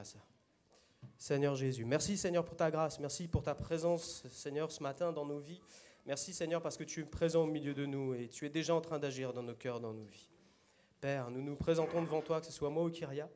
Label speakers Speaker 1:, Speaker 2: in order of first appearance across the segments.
Speaker 1: frère et sœur. Seigneur Jésus, merci Seigneur pour ta grâce, merci pour ta présence Seigneur ce matin dans nos vies. Merci Seigneur parce que tu es présent au milieu de nous et tu es déjà en train d'agir dans nos cœurs, dans nos vies. Père, nous nous présentons devant toi, que ce soit moi ou Kyria,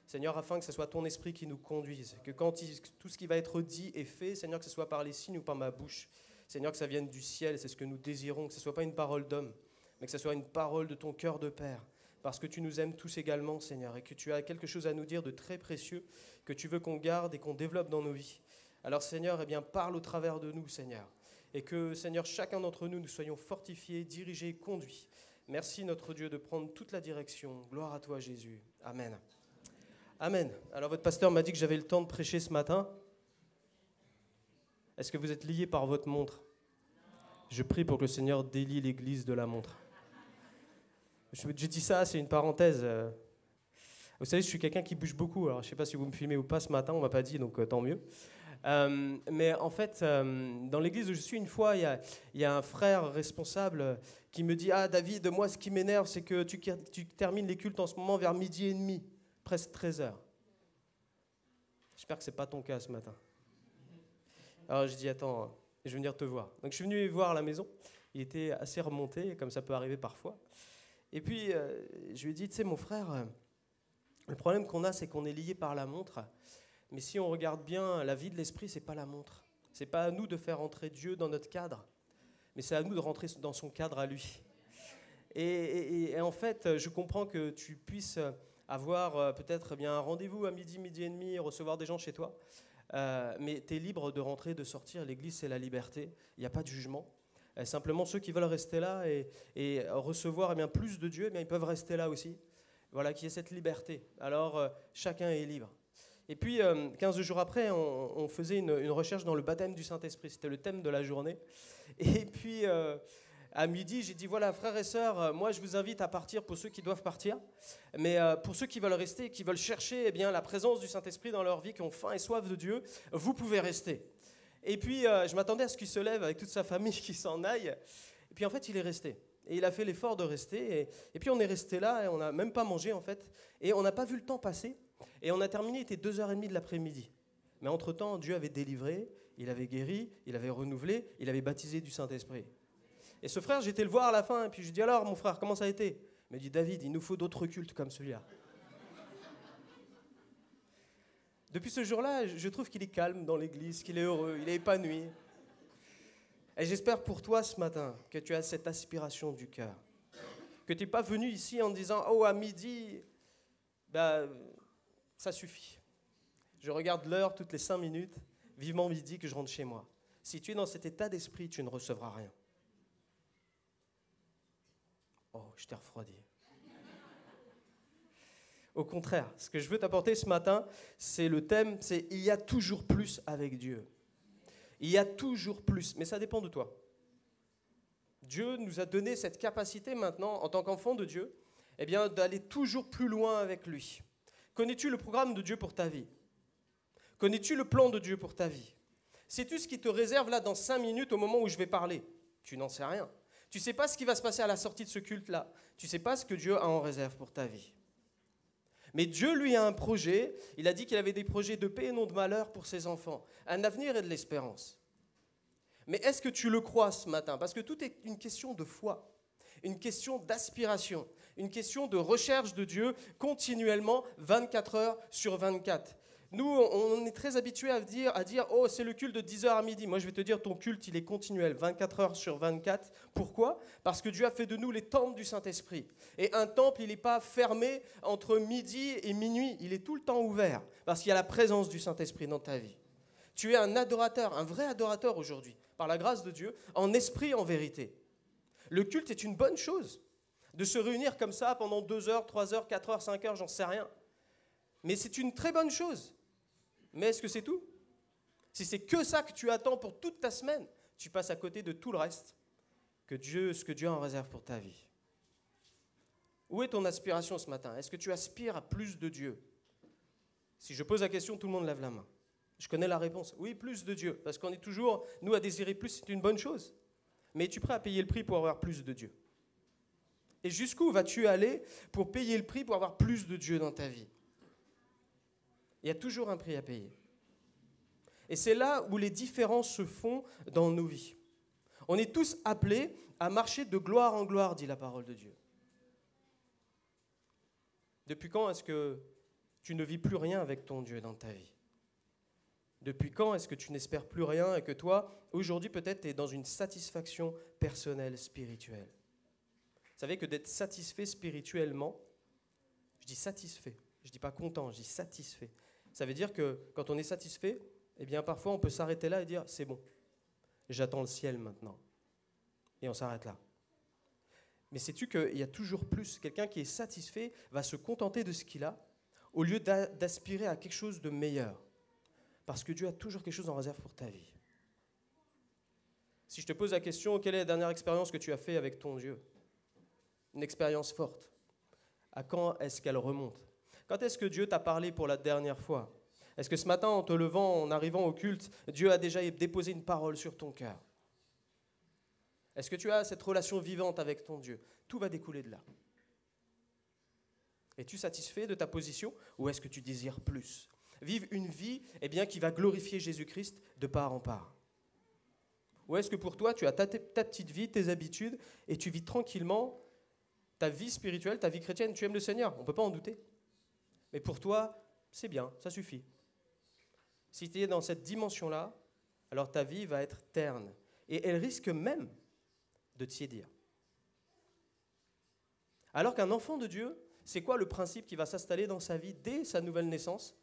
Speaker 1: Seigneur, afin que ce soit ton esprit qui nous conduise, que quand tout ce qui va être dit et fait, Seigneur, que ce soit par les signes ou par ma bouche, Seigneur, que ça vienne du ciel, c'est ce que nous désirons, que ce ne soit pas une parole d'homme, mais que ce soit une parole de ton cœur de Père, parce que tu nous aimes tous également, Seigneur, et que tu as quelque chose à nous dire de très précieux, que tu veux qu'on garde et qu'on développe dans nos vies. Alors, Seigneur, eh bien, parle au travers de nous, Seigneur, et que, Seigneur, chacun d'entre nous, nous soyons fortifiés, dirigés, conduits. Merci, notre Dieu, de prendre toute la direction. Gloire à toi, Jésus. Amen. Amen. Alors, votre pasteur m'a dit que j'avais le temps de prêcher ce matin. Est-ce que vous êtes liés par votre montre? Je prie pour que le Seigneur délie l'église de la montre. Je dis ça, c'est une parenthèse. Vous savez, je suis quelqu'un qui bouge beaucoup. Alors, je ne sais pas si vous me filmez ou pas ce matin, on ne m'a pas dit, donc tant mieux. Mais en fait, dans l'église où je suis, une fois, il y a un frère responsable qui me dit « Ah, David, moi, ce qui m'énerve, c'est que tu termines les cultes en ce moment vers 12h30, presque 13h. » J'espère que ce n'est pas ton cas ce matin. Alors, je dis « Attends, je vais venir te voir. » Donc, je suis venu voir à la maison. Il était assez remonté, comme ça peut arriver parfois. Et puis, je lui ai dit « Tu sais, mon frère, le problème qu'on a, c'est qu'on est lié par la montre. » Mais si on regarde bien, la vie de l'esprit, ce n'est pas la montre. Ce n'est pas à nous de faire entrer Dieu dans notre cadre, mais c'est à nous de rentrer dans son cadre à lui. Et en fait, je comprends que tu puisses avoir peut-être bien un rendez-vous à midi, midi et demi, recevoir des gens chez toi, mais tu es libre de rentrer, de sortir. L'église, c'est la liberté, il n'y a pas de jugement. Simplement, ceux qui veulent rester là et recevoir bien, plus de Dieu, bien, ils peuvent rester là aussi. Voilà, qu'il y ait cette liberté. Alors, chacun est libre. Et puis, 15 jours après, on faisait une recherche dans le baptême du Saint-Esprit. C'était le thème de la journée. Et puis, à midi, j'ai dit, voilà, frères et sœurs, moi, je vous invite à partir pour ceux qui doivent partir. Mais pour ceux qui veulent rester, qui veulent chercher eh bien, la présence du Saint-Esprit dans leur vie, qui ont faim et soif de Dieu, vous pouvez rester. Et puis, je m'attendais à ce qu'il se lève avec toute sa famille, qui s'en aille. Et puis, en fait, il est resté. Et il a fait l'effort de rester. Et puis, on est resté là, et on n'a même pas mangé, en fait. Et on n'a pas vu le temps passer. Et on a terminé, il était 2h30 de l'après-midi. Mais entre-temps, Dieu avait délivré, il avait guéri, il avait renouvelé, il avait baptisé du Saint-Esprit. Et ce frère, j'étais le voir à la fin, et puis je lui dis, alors mon frère, comment ça a été? Il me dit, David, il nous faut d'autres cultes comme celui-là. Depuis ce jour-là, je trouve qu'il est calme dans l'église, qu'il est heureux, il est épanoui. Et j'espère pour toi ce matin que tu as cette aspiration du cœur. Que tu n'es pas venu ici en disant, oh, à midi, ça suffit. Je regarde l'heure toutes les 5 minutes, vivement midi que je rentre chez moi. Si tu es dans cet état d'esprit, tu ne recevras rien. Oh, je t'ai refroidi. Au contraire, ce que je veux t'apporter ce matin, c'est le thème, c'est « Il y a toujours plus avec Dieu ». Il y a toujours plus, mais ça dépend de toi. Dieu nous a donné cette capacité maintenant, en tant qu'enfant de Dieu, eh bien, d'aller toujours plus loin avec lui. Connais-tu le programme de Dieu pour ta vie? Connais-tu le plan de Dieu pour ta vie? Sais-tu ce qui te réserve là dans 5 minutes au moment où je vais parler? Tu n'en sais rien. Tu ne sais pas ce qui va se passer à la sortie de ce culte-là. Tu ne sais pas ce que Dieu a en réserve pour ta vie. Mais Dieu, lui, a un projet. Il a dit qu'il avait des projets de paix et non de malheur pour ses enfants. Un avenir et de l'espérance. Mais est-ce que tu le crois ce matin? Parce que tout est une question de foi, une question d'aspiration, une question de recherche de Dieu continuellement, 24 heures sur 24. Nous, on est très habitués à dire « Oh, c'est le culte de 10h à midi ». Moi, je vais te dire, ton culte, il est continuel, 24 heures sur 24. Pourquoi? Parce que Dieu a fait de nous les temples du Saint-Esprit. Et un temple, il n'est pas fermé entre midi et minuit. Il est tout le temps ouvert, parce qu'il y a la présence du Saint-Esprit dans ta vie. Tu es un adorateur, un vrai adorateur aujourd'hui, par la grâce de Dieu, en esprit, en vérité. Le culte est une bonne chose. De se réunir comme ça pendant 2 heures, 3 heures, 4 heures, 5 heures, j'en sais rien. Mais c'est une très bonne chose. Mais est-ce que c'est tout? Si c'est que ça que tu attends pour toute ta semaine, tu passes à côté de tout le reste, ce que Dieu a en réserve pour ta vie. Où est ton aspiration ce matin? Est-ce que tu aspires à plus de Dieu? Si je pose la question, tout le monde lève la main. Je connais la réponse. Oui, plus de Dieu. Parce qu'on est toujours, nous, à désirer plus, c'est une bonne chose. Mais es-tu prêt à payer le prix pour avoir plus de Dieu? Et jusqu'où vas-tu aller pour payer le prix pour avoir plus de Dieu dans ta vie? Il y a toujours un prix à payer. Et c'est là où les différences se font dans nos vies. On est tous appelés à marcher de gloire en gloire, dit la parole de Dieu. Depuis quand est-ce que tu ne vis plus rien avec ton Dieu dans ta vie? Depuis quand est-ce que tu n'espères plus rien et que toi, aujourd'hui, peut-être, tu es dans une satisfaction personnelle, spirituelle? Vous savez que d'être satisfait spirituellement, je dis satisfait, je ne dis pas content, je dis satisfait. Ça veut dire que quand on est satisfait, eh bien, parfois, on peut s'arrêter là et dire, c'est bon, j'attends le ciel maintenant. Et on s'arrête là. Mais sais-tu qu'il y a toujours plus? Quelqu'un qui est satisfait va se contenter de ce qu'il a au lieu d'aspirer à quelque chose de meilleur. Parce que Dieu a toujours quelque chose en réserve pour ta vie. Si je te pose la question, quelle est la dernière expérience que tu as faite avec ton Dieu? Une expérience forte. À quand est-ce qu'elle remonte? Quand est-ce que Dieu t'a parlé pour la dernière fois? Est-ce que ce matin, en te levant, en arrivant au culte, Dieu a déjà déposé une parole sur ton cœur? Est-ce que tu as cette relation vivante avec ton Dieu? Tout va découler de là. Es-tu satisfait de ta position ou est-ce que tu désires plus? Vivre une vie qui va glorifier Jésus-Christ de part en part. Ou est-ce que pour toi, tu as ta petite vie, tes habitudes, et tu vis tranquillement ta vie spirituelle, ta vie chrétienne, tu aimes le Seigneur, on ne peut pas en douter. Mais pour toi, c'est bien, ça suffit. Si tu es dans cette dimension-là, alors ta vie va être terne. Et elle risque même de tiédir. Alors qu'un enfant de Dieu, c'est quoi le principe qui va s'installer dans sa vie dès sa nouvelle naissance?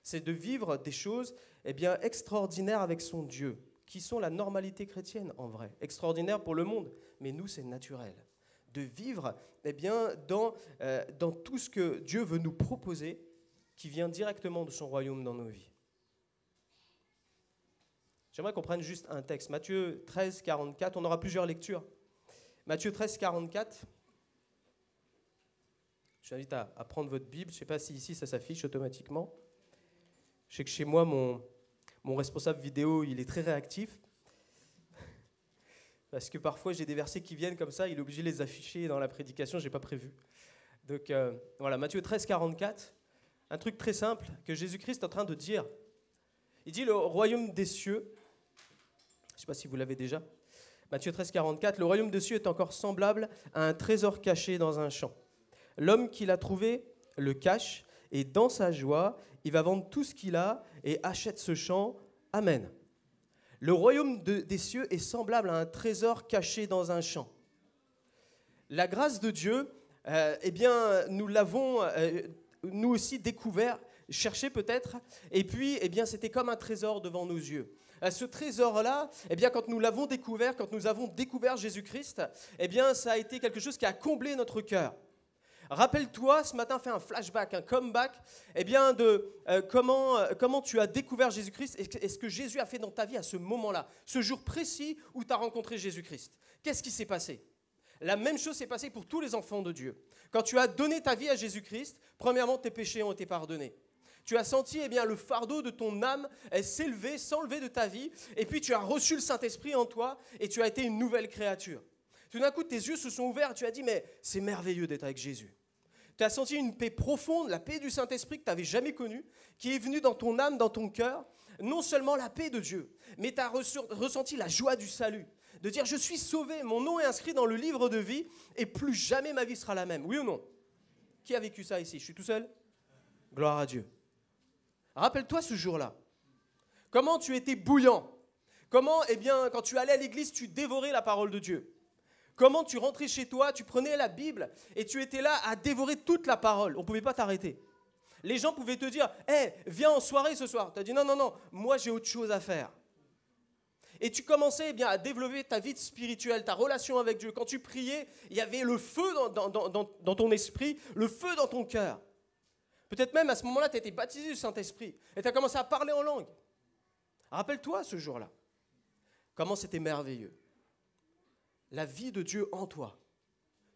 Speaker 1: C'est de vivre des choses extraordinaires avec son Dieu, qui sont la normalité chrétienne en vrai. Extraordinaire pour le monde, mais nous c'est naturel. De vivre dans tout ce que Dieu veut nous proposer, qui vient directement de son royaume dans nos vies. J'aimerais qu'on prenne juste un texte, Matthieu 13, 44, on aura plusieurs lectures. Matthieu 13, 44. Je vous invite à prendre votre Bible. Je ne sais pas si ici ça s'affiche automatiquement. Je sais que chez moi, mon responsable vidéo, il est très réactif. Parce que parfois, j'ai des versets qui viennent comme ça, il est obligé de les afficher dans la prédication, je n'ai pas prévu. Donc voilà, Matthieu 13, 44, un truc très simple que Jésus-Christ est en train de dire. Il dit le royaume des cieux, je ne sais pas si vous l'avez déjà, Matthieu 13, 44, le royaume des cieux est encore semblable à un trésor caché dans un champ. L'homme qui l'a trouvé le cache, et dans sa joie, il va vendre tout ce qu'il a et achète ce champ. Amen. Le royaume des cieux est semblable à un trésor caché dans un champ. La grâce de Dieu, nous l'avons nous aussi découvert, cherché peut-être, et puis c'était comme un trésor devant nos yeux. Ce trésor-là, quand nous l'avons découvert, quand nous avons découvert Jésus-Christ, ça a été quelque chose qui a comblé notre cœur. Rappelle-toi, ce matin, fais un flashback, un comeback, comment tu as découvert Jésus-Christ et ce que Jésus a fait dans ta vie à ce moment-là, ce jour précis où tu as rencontré Jésus-Christ. Qu'est-ce qui s'est passé? La même chose s'est passée pour tous les enfants de Dieu. Quand tu as donné ta vie à Jésus-Christ, premièrement, tes péchés ont été pardonnés. Tu as senti le fardeau de ton âme s'enlever de ta vie, et puis tu as reçu le Saint-Esprit en toi, et tu as été une nouvelle créature. Tout d'un coup, tes yeux se sont ouverts et tu as dit, mais c'est merveilleux d'être avec Jésus. Tu as senti une paix profonde, la paix du Saint-Esprit que tu n'avais jamais connue, qui est venue dans ton âme, dans ton cœur. Non seulement la paix de Dieu, mais tu as ressenti la joie du salut. De dire, je suis sauvé, mon nom est inscrit dans le livre de vie et plus jamais ma vie sera la même. Oui ou non? Qui a vécu ça ici? Je suis tout seul? Gloire à Dieu. Rappelle-toi ce jour-là. Comment tu étais bouillant. Comment, quand tu allais à l'église, tu dévorais la parole de Dieu. Comment tu rentrais chez toi, tu prenais la Bible et tu étais là à dévorer toute la parole. On ne pouvait pas t'arrêter. Les gens pouvaient te dire, viens en soirée ce soir. Tu as dit, non, moi j'ai autre chose à faire. Et tu commençais à développer ta vie spirituelle, ta relation avec Dieu. Quand tu priais, il y avait le feu dans ton esprit, le feu dans ton cœur. Peut-être même à ce moment-là, tu as été baptisé du Saint-Esprit et tu as commencé à parler en langue. Rappelle-toi ce jour-là. Comment c'était merveilleux. La vie de Dieu en toi.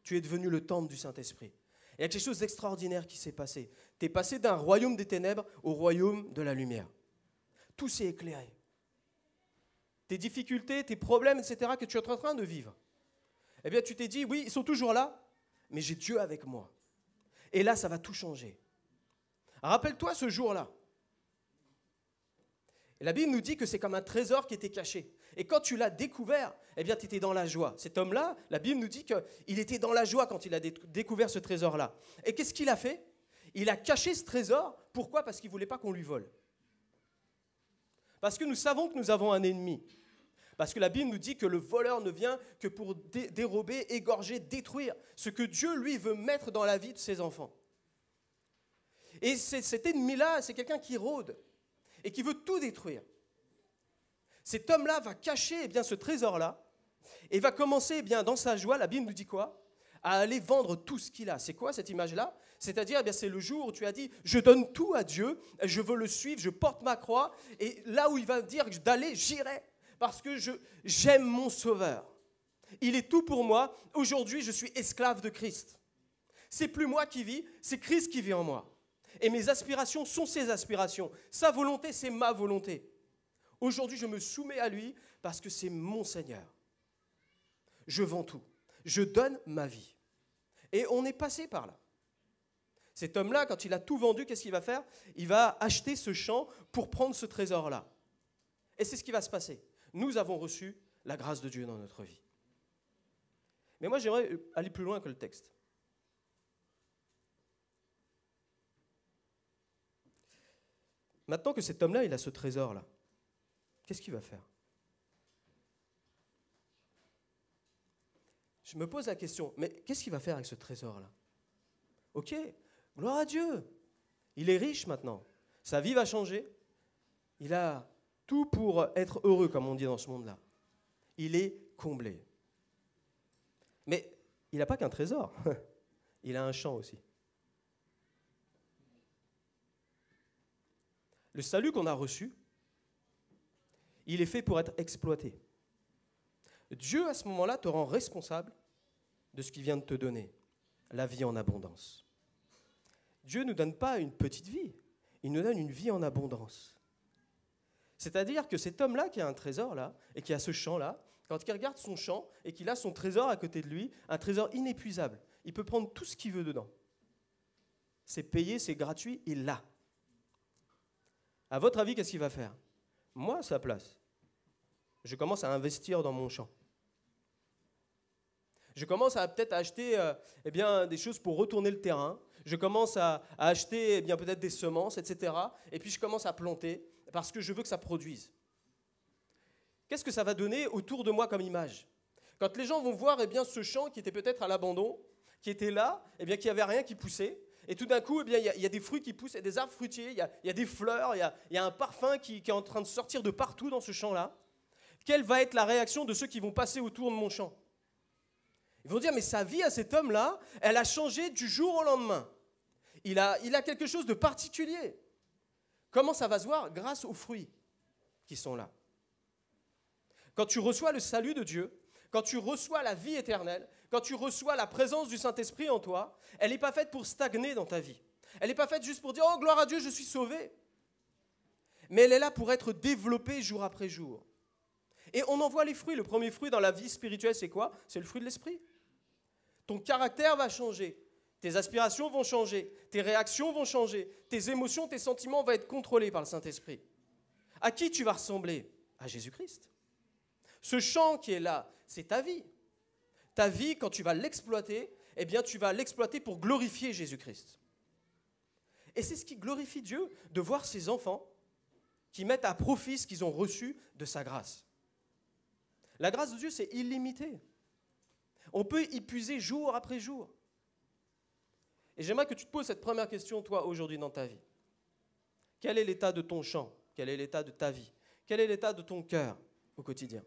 Speaker 1: Tu es devenu le temple du Saint-Esprit. Il y a quelque chose d'extraordinaire qui s'est passé. Tu es passé d'un royaume des ténèbres au royaume de la lumière. Tout s'est éclairé. Tes difficultés, tes problèmes, etc., que tu es en train de vivre, tu t'es dit, oui, ils sont toujours là, mais j'ai Dieu avec moi. Et là, ça va tout changer. Rappelle-toi ce jour-là. Et la Bible nous dit que c'est comme un trésor qui était caché. Et quand tu l'as découvert, eh bien, tu étais dans la joie. Cet homme-là, la Bible nous dit qu'il était dans la joie quand il a découvert ce trésor-là. Et qu'est-ce qu'il a fait? Il a caché ce trésor. Pourquoi? Parce qu'il ne voulait pas qu'on lui vole. Parce que nous savons que nous avons un ennemi. Parce que la Bible nous dit que le voleur ne vient que pour dérober, égorger, détruire ce que Dieu, lui, veut mettre dans la vie de ses enfants. Et cet ennemi-là, c'est quelqu'un qui rôde et qui veut tout détruire. Cet homme-là va cacher ce trésor-là et va commencer dans sa joie, la Bible nous dit quoi? À aller vendre tout ce qu'il a. C'est quoi cette image-là? C'est-à-dire, c'est le jour où tu as dit, je donne tout à Dieu, je veux le suivre, je porte ma croix, et là où il va dire d'aller, j'irai, parce que j'aime mon Sauveur. Il est tout pour moi. Aujourd'hui, je suis esclave de Christ. C'est plus moi qui vis, c'est Christ qui vit en moi. Et mes aspirations sont ses aspirations. Sa volonté, c'est ma volonté. Aujourd'hui, je me soumets à lui parce que c'est mon Seigneur. Je vends tout. Je donne ma vie. Et on est passé par là. Cet homme-là, quand il a tout vendu, qu'est-ce qu'il va faire? Il va acheter ce champ pour prendre ce trésor-là. Et c'est ce qui va se passer. Nous avons reçu la grâce de Dieu dans notre vie. Mais moi, j'aimerais aller plus loin que le texte. Maintenant que cet homme-là, il a ce trésor-là, qu'est-ce qu'il va faire? Je me pose la question, mais qu'est-ce qu'il va faire avec ce trésor-là? Ok, gloire à Dieu. Il est riche maintenant. Sa vie va changer. Il a tout pour être heureux, comme on dit dans ce monde-là. Il est comblé. Mais il n'a pas qu'un trésor. Il a un champ aussi. Le salut qu'on a reçu, il est fait pour être exploité. Dieu, à ce moment-là, te rend responsable de ce qu'il vient de te donner, la vie en abondance. Dieu ne nous donne pas une petite vie, il nous donne une vie en abondance. C'est-à-dire que cet homme-là qui a un trésor là, et qui a ce champ-là, quand il regarde son champ et qu'il a son trésor à côté de lui, un trésor inépuisable, il peut prendre tout ce qu'il veut dedans. C'est payé, c'est gratuit, il l'a. À votre avis, qu'est-ce qu'il va faire? Moi, à sa place, je commence à investir dans mon champ. Je commence à peut-être acheter des choses pour retourner le terrain. Je commence à acheter peut-être des semences, etc. Et puis je commence à planter parce que je veux que ça produise. Qu'est-ce que ça va donner autour de moi comme image? Quand les gens vont voir ce champ qui était peut-être à l'abandon, qui était là, qui n'avait rien qui poussait, et tout d'un coup, il y a des fruits qui poussent, il y a des arbres fruitiers, il y a des fleurs, il y a un parfum qui est en train de sortir de partout dans ce champ-là. Quelle va être la réaction de ceux qui vont passer autour de mon champ? Ils vont dire, mais sa vie à cet homme-là, elle a changé du jour au lendemain. Il a quelque chose de particulier. Comment ça va se voir? Grâce aux fruits qui sont là. Quand tu reçois le salut de Dieu, quand tu reçois la vie éternelle, quand tu reçois la présence du Saint-Esprit en toi, elle n'est pas faite pour stagner dans ta vie. Elle n'est pas faite juste pour dire « Oh, gloire à Dieu, je suis sauvé ». Mais elle est là pour être développée jour après jour. Et on en voit les fruits. Le premier fruit dans la vie spirituelle, c'est quoi? C'est le fruit de l'esprit. Ton caractère va changer. Tes aspirations vont changer. Tes réactions vont changer. Tes émotions, tes sentiments vont être contrôlés par le Saint-Esprit. À qui tu vas ressembler? À Jésus-Christ. Ce champ qui est là, c'est ta vie. Ta vie, quand tu vas l'exploiter, tu vas l'exploiter pour glorifier Jésus-Christ. Et c'est ce qui glorifie Dieu, de voir ses enfants qui mettent à profit ce qu'ils ont reçu de sa grâce. La grâce de Dieu, c'est illimité. On peut y puiser jour après jour. Et j'aimerais que tu te poses cette première question, toi, aujourd'hui dans ta vie. Quel est l'état de ton champ? Quel est l'état de ta vie? Quel est l'état de ton cœur au quotidien?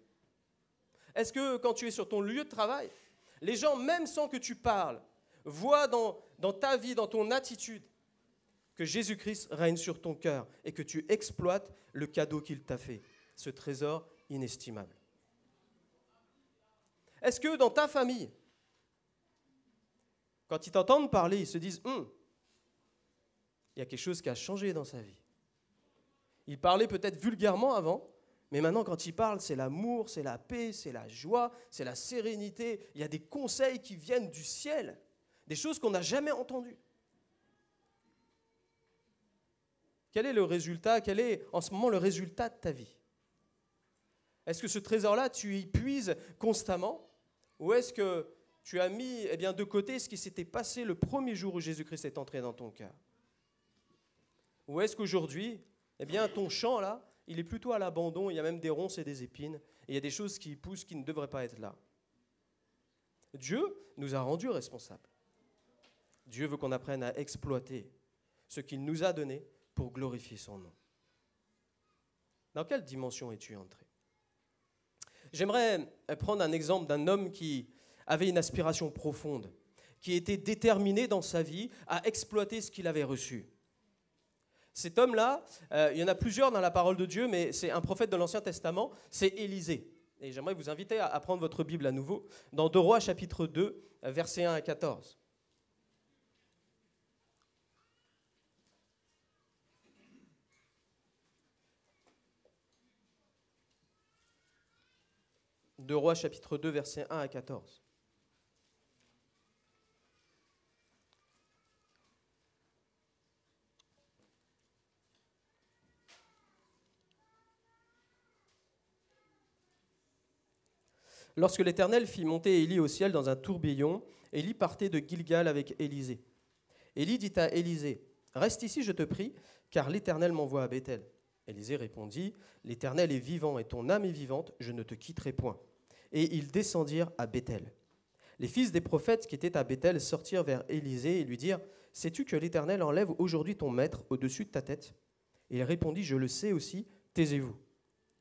Speaker 1: Est-ce que quand tu es sur ton lieu de travail, les gens, même sans que tu parles, voient dans ta vie, dans ton attitude, que Jésus-Christ règne sur ton cœur et que tu exploites le cadeau qu'il t'a fait, ce trésor inestimable? Est-ce que dans ta famille, quand ils t'entendent parler, ils se disent « il y a quelque chose qui a changé dans sa vie. Il parlait peut-être vulgairement avant, mais maintenant, quand il parle, c'est l'amour, c'est la paix, c'est la joie, c'est la sérénité. Il y a des conseils qui viennent du ciel, des choses qu'on n'a jamais entendues. » Quel est le résultat? Quel est en ce moment le résultat de ta vie? Est-ce que ce trésor-là, tu y puises constamment? Ou est-ce que tu as mis de côté ce qui s'était passé le premier jour où Jésus-Christ est entré dans ton cœur? Ou est-ce qu'aujourd'hui, ton champ, là, il est plutôt à l'abandon, il y a même des ronces et des épines, et il y a des choses qui y poussent qui ne devraient pas être là? Dieu nous a rendus responsables. Dieu veut qu'on apprenne à exploiter ce qu'il nous a donné pour glorifier son nom. Dans quelle dimension es-tu entré? J'aimerais prendre un exemple d'un homme qui avait une aspiration profonde, qui était déterminé dans sa vie à exploiter ce qu'il avait reçu. Cet homme-là, il y en a plusieurs dans la parole de Dieu, mais c'est un prophète de l'Ancien Testament, c'est Élisée. Et j'aimerais vous inviter à prendre votre Bible à nouveau dans 2 Rois chapitre 2, versets 1 à 14. 2 Rois chapitre 2, versets 1 à 14. Lorsque l'Éternel fit monter Élie au ciel dans un tourbillon, Élie partait de Gilgal avec Élisée. Élie dit à Élisée, « Reste ici, je te prie, car l'Éternel m'envoie à Béthel. » Élisée répondit, « L'Éternel est vivant et ton âme est vivante, je ne te quitterai point. » Et ils descendirent à Béthel. Les fils des prophètes qui étaient à Béthel sortirent vers Élisée et lui dirent, « Sais-tu que l'Éternel enlève aujourd'hui ton maître au-dessus de ta tête ?» Et il répondit, « Je le sais aussi, taisez-vous. »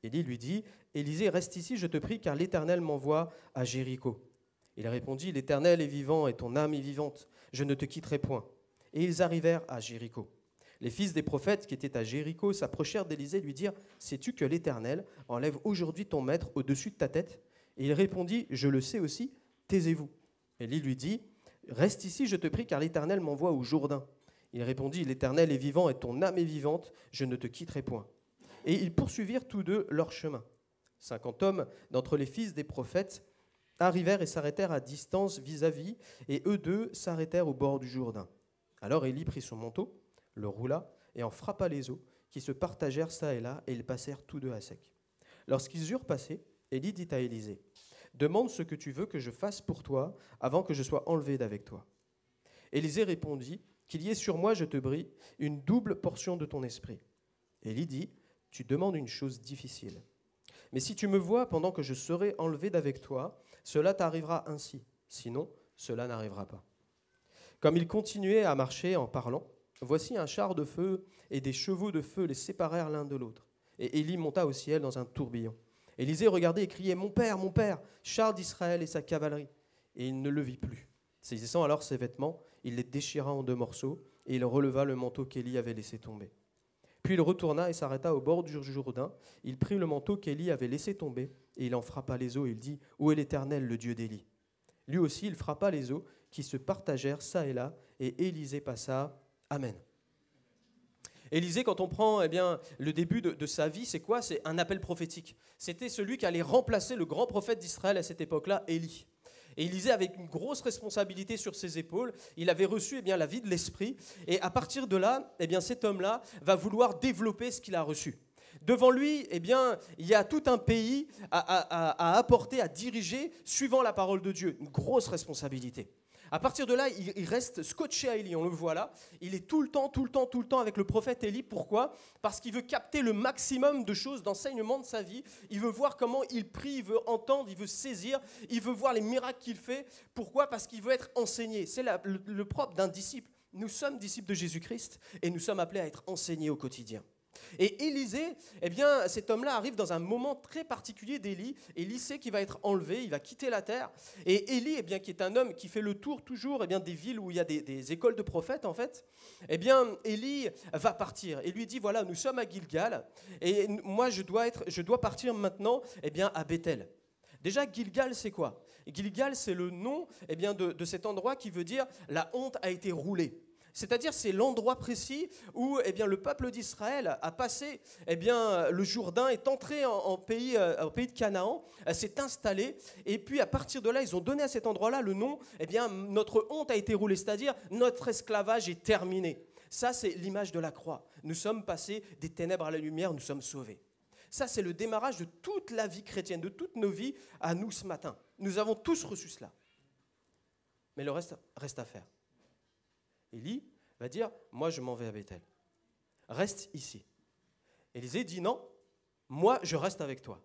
Speaker 1: Élie lui dit, « Élisée, reste ici, je te prie, car l'Éternel m'envoie à Jéricho. » Il répondit, « L'Éternel est vivant et ton âme est vivante, je ne te quitterai point. » Et ils arrivèrent à Jéricho. Les fils des prophètes qui étaient à Jéricho s'approchèrent d'Élisée et lui dirent, « Sais-tu que l'Éternel enlève aujourd'hui ton maître au-dessus de ta tête ?» Et il répondit, « Je le sais aussi, taisez-vous. » Élie lui dit, « Reste ici, je te prie, car l'Éternel m'envoie au Jourdain. » Il répondit, « L'Éternel est vivant et ton âme est vivante, je ne te quitterai point. » Et ils poursuivirent tous deux leur chemin. 50 hommes d'entre les fils des prophètes arrivèrent et s'arrêtèrent à distance vis-à-vis, et eux deux s'arrêtèrent au bord du Jourdain. Alors Élie prit son manteau, le roula, et en frappa les eaux, qui se partagèrent çà et là, et ils passèrent tous deux à sec. Lorsqu'ils eurent passé, Élie dit à Élisée, « Demande ce que tu veux que je fasse pour toi, avant que je sois enlevé d'avec toi. » Élisée répondit, « Qu'il y ait sur moi, je te prie, une double portion de ton esprit. » Élie dit, « Tu demandes une chose difficile. Mais si tu me vois pendant que je serai enlevé d'avec toi, cela t'arrivera ainsi. Sinon, cela n'arrivera pas. » Comme il continuait à marcher en parlant, voici un char de feu et des chevaux de feu les séparèrent l'un de l'autre. Et Élie monta au ciel dans un tourbillon. Élisée regardait et criait, mon père, char d'Israël et sa cavalerie. » Et il ne le vit plus. Saisissant alors ses vêtements, il les déchira en 2 morceaux, et il releva le manteau qu'Élie avait laissé tomber. Puis il retourna et s'arrêta au bord du Jourdain. Il prit le manteau qu'Élie avait laissé tomber, et il en frappa les eaux, et il dit, « Où est l'Éternel, le Dieu d'Élie ?» Lui aussi, il frappa les eaux, qui se partagèrent çà et là, et Élisée passa. Amen. Élisée, quand on prend le début de sa vie, c'est quoi? C'est un appel prophétique. C'était celui qui allait remplacer le grand prophète d'Israël à cette époque-là, Élie. Et Élisée avait une grosse responsabilité sur ses épaules. Il avait reçu la vie de l'Esprit. Et à partir de là, cet homme-là va vouloir développer ce qu'il a reçu. Devant lui, il y a tout un pays à apporter, à diriger, suivant la parole de Dieu. Une grosse responsabilité. À partir de là, il reste scotché à Élie, on le voit là. Il est tout le temps avec le prophète Élie. Pourquoi? Parce qu'il veut capter le maximum de choses, d'enseignements de sa vie. Il veut voir comment il prie, il veut entendre, il veut saisir, il veut voir les miracles qu'il fait. Pourquoi? Parce qu'il veut être enseigné. C'est le propre d'un disciple. Nous sommes disciples de Jésus-Christ et nous sommes appelés à être enseignés au quotidien. Et Élisée, cet homme-là arrive dans un moment très particulier d'Élie. Élie sait qu'il va être enlevé, il va quitter la terre. Et Élie, qui est un homme qui fait le tour toujours des villes où il y a des écoles de prophètes, en fait, Élie va partir et lui dit, voilà, nous sommes à Gilgal, et moi, je dois partir maintenant à Béthel. Déjà, Gilgal, c'est quoi? Gilgal, c'est le nom de cet endroit qui veut dire « la honte a été roulée ». C'est-à-dire, c'est l'endroit précis où le peuple d'Israël a passé le Jourdain, est entré au pays de Canaan, s'est installé, et puis à partir de là, ils ont donné à cet endroit-là le nom, notre honte a été roulée, c'est-à-dire notre esclavage est terminé. Ça, c'est l'image de la croix. Nous sommes passés des ténèbres à la lumière, nous sommes sauvés. Ça, c'est le démarrage de toute la vie chrétienne, de toutes nos vies à nous ce matin. Nous avons tous reçu cela. Mais le reste à faire. Élie va dire, moi je m'en vais à Bethel. Reste ici. Élisée dit, non, moi je reste avec toi.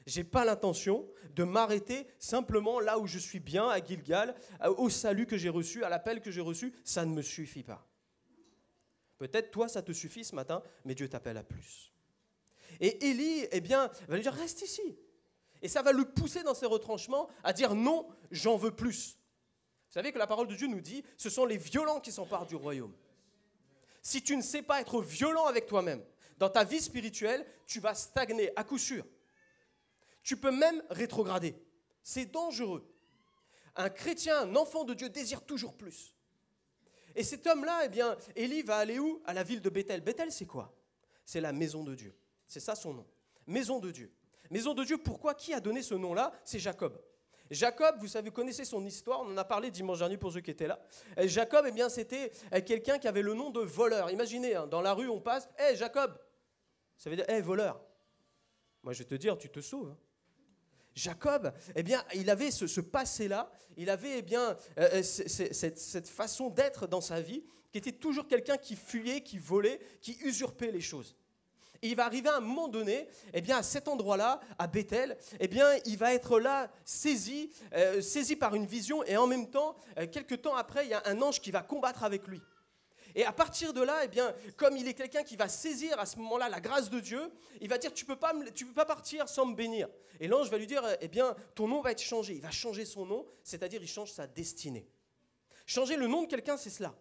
Speaker 1: Je n'ai pas l'intention de m'arrêter simplement là où je suis bien, à Gilgal, au salut que j'ai reçu, à l'appel que j'ai reçu. Ça ne me suffit pas. Peut-être toi ça te suffit ce matin, mais Dieu t'appelle à plus. Et Élie, va lui dire, reste ici. Et ça va le pousser dans ses retranchements à dire, non, j'en veux plus. Vous savez que la parole de Dieu nous dit, ce sont les violents qui s'emparent du royaume. Si tu ne sais pas être violent avec toi-même, dans ta vie spirituelle, tu vas stagner à coup sûr. Tu peux même rétrograder. C'est dangereux. Un chrétien, un enfant de Dieu désire toujours plus. Et cet homme-là, Élie va aller où? À la ville de Bethel. Bethel, c'est quoi? C'est la maison de Dieu. C'est ça son nom. Maison de Dieu. Maison de Dieu, pourquoi? Qui a donné ce nom-là? C'est Jacob. Jacob, vous savez, vous connaissez son histoire, on en a parlé dimanche dernier pour ceux qui étaient là. Jacob, c'était quelqu'un qui avait le nom de voleur. Imaginez, dans la rue, on passe, « Hey, Jacob !» Ça veut dire « Hey, voleur !» Moi, je vais te dire, tu te sauves. Jacob, il avait ce passé-là, il avait cette façon d'être dans sa vie, qui était toujours quelqu'un qui fuyait, qui volait, qui usurpait les choses. Et il va arriver à un moment donné, à cet endroit-là, à Bethel, il va être là, saisi par une vision, et en même temps, quelques temps après, il y a un ange qui va combattre avec lui. Et à partir de là, comme il est quelqu'un qui va saisir à ce moment-là la grâce de Dieu, il va dire, tu peux pas partir sans me bénir. Et l'ange va lui dire, ton nom va être changé. Il va changer son nom, c'est-à-dire il change sa destinée. Changer le nom de quelqu'un, c'est cela.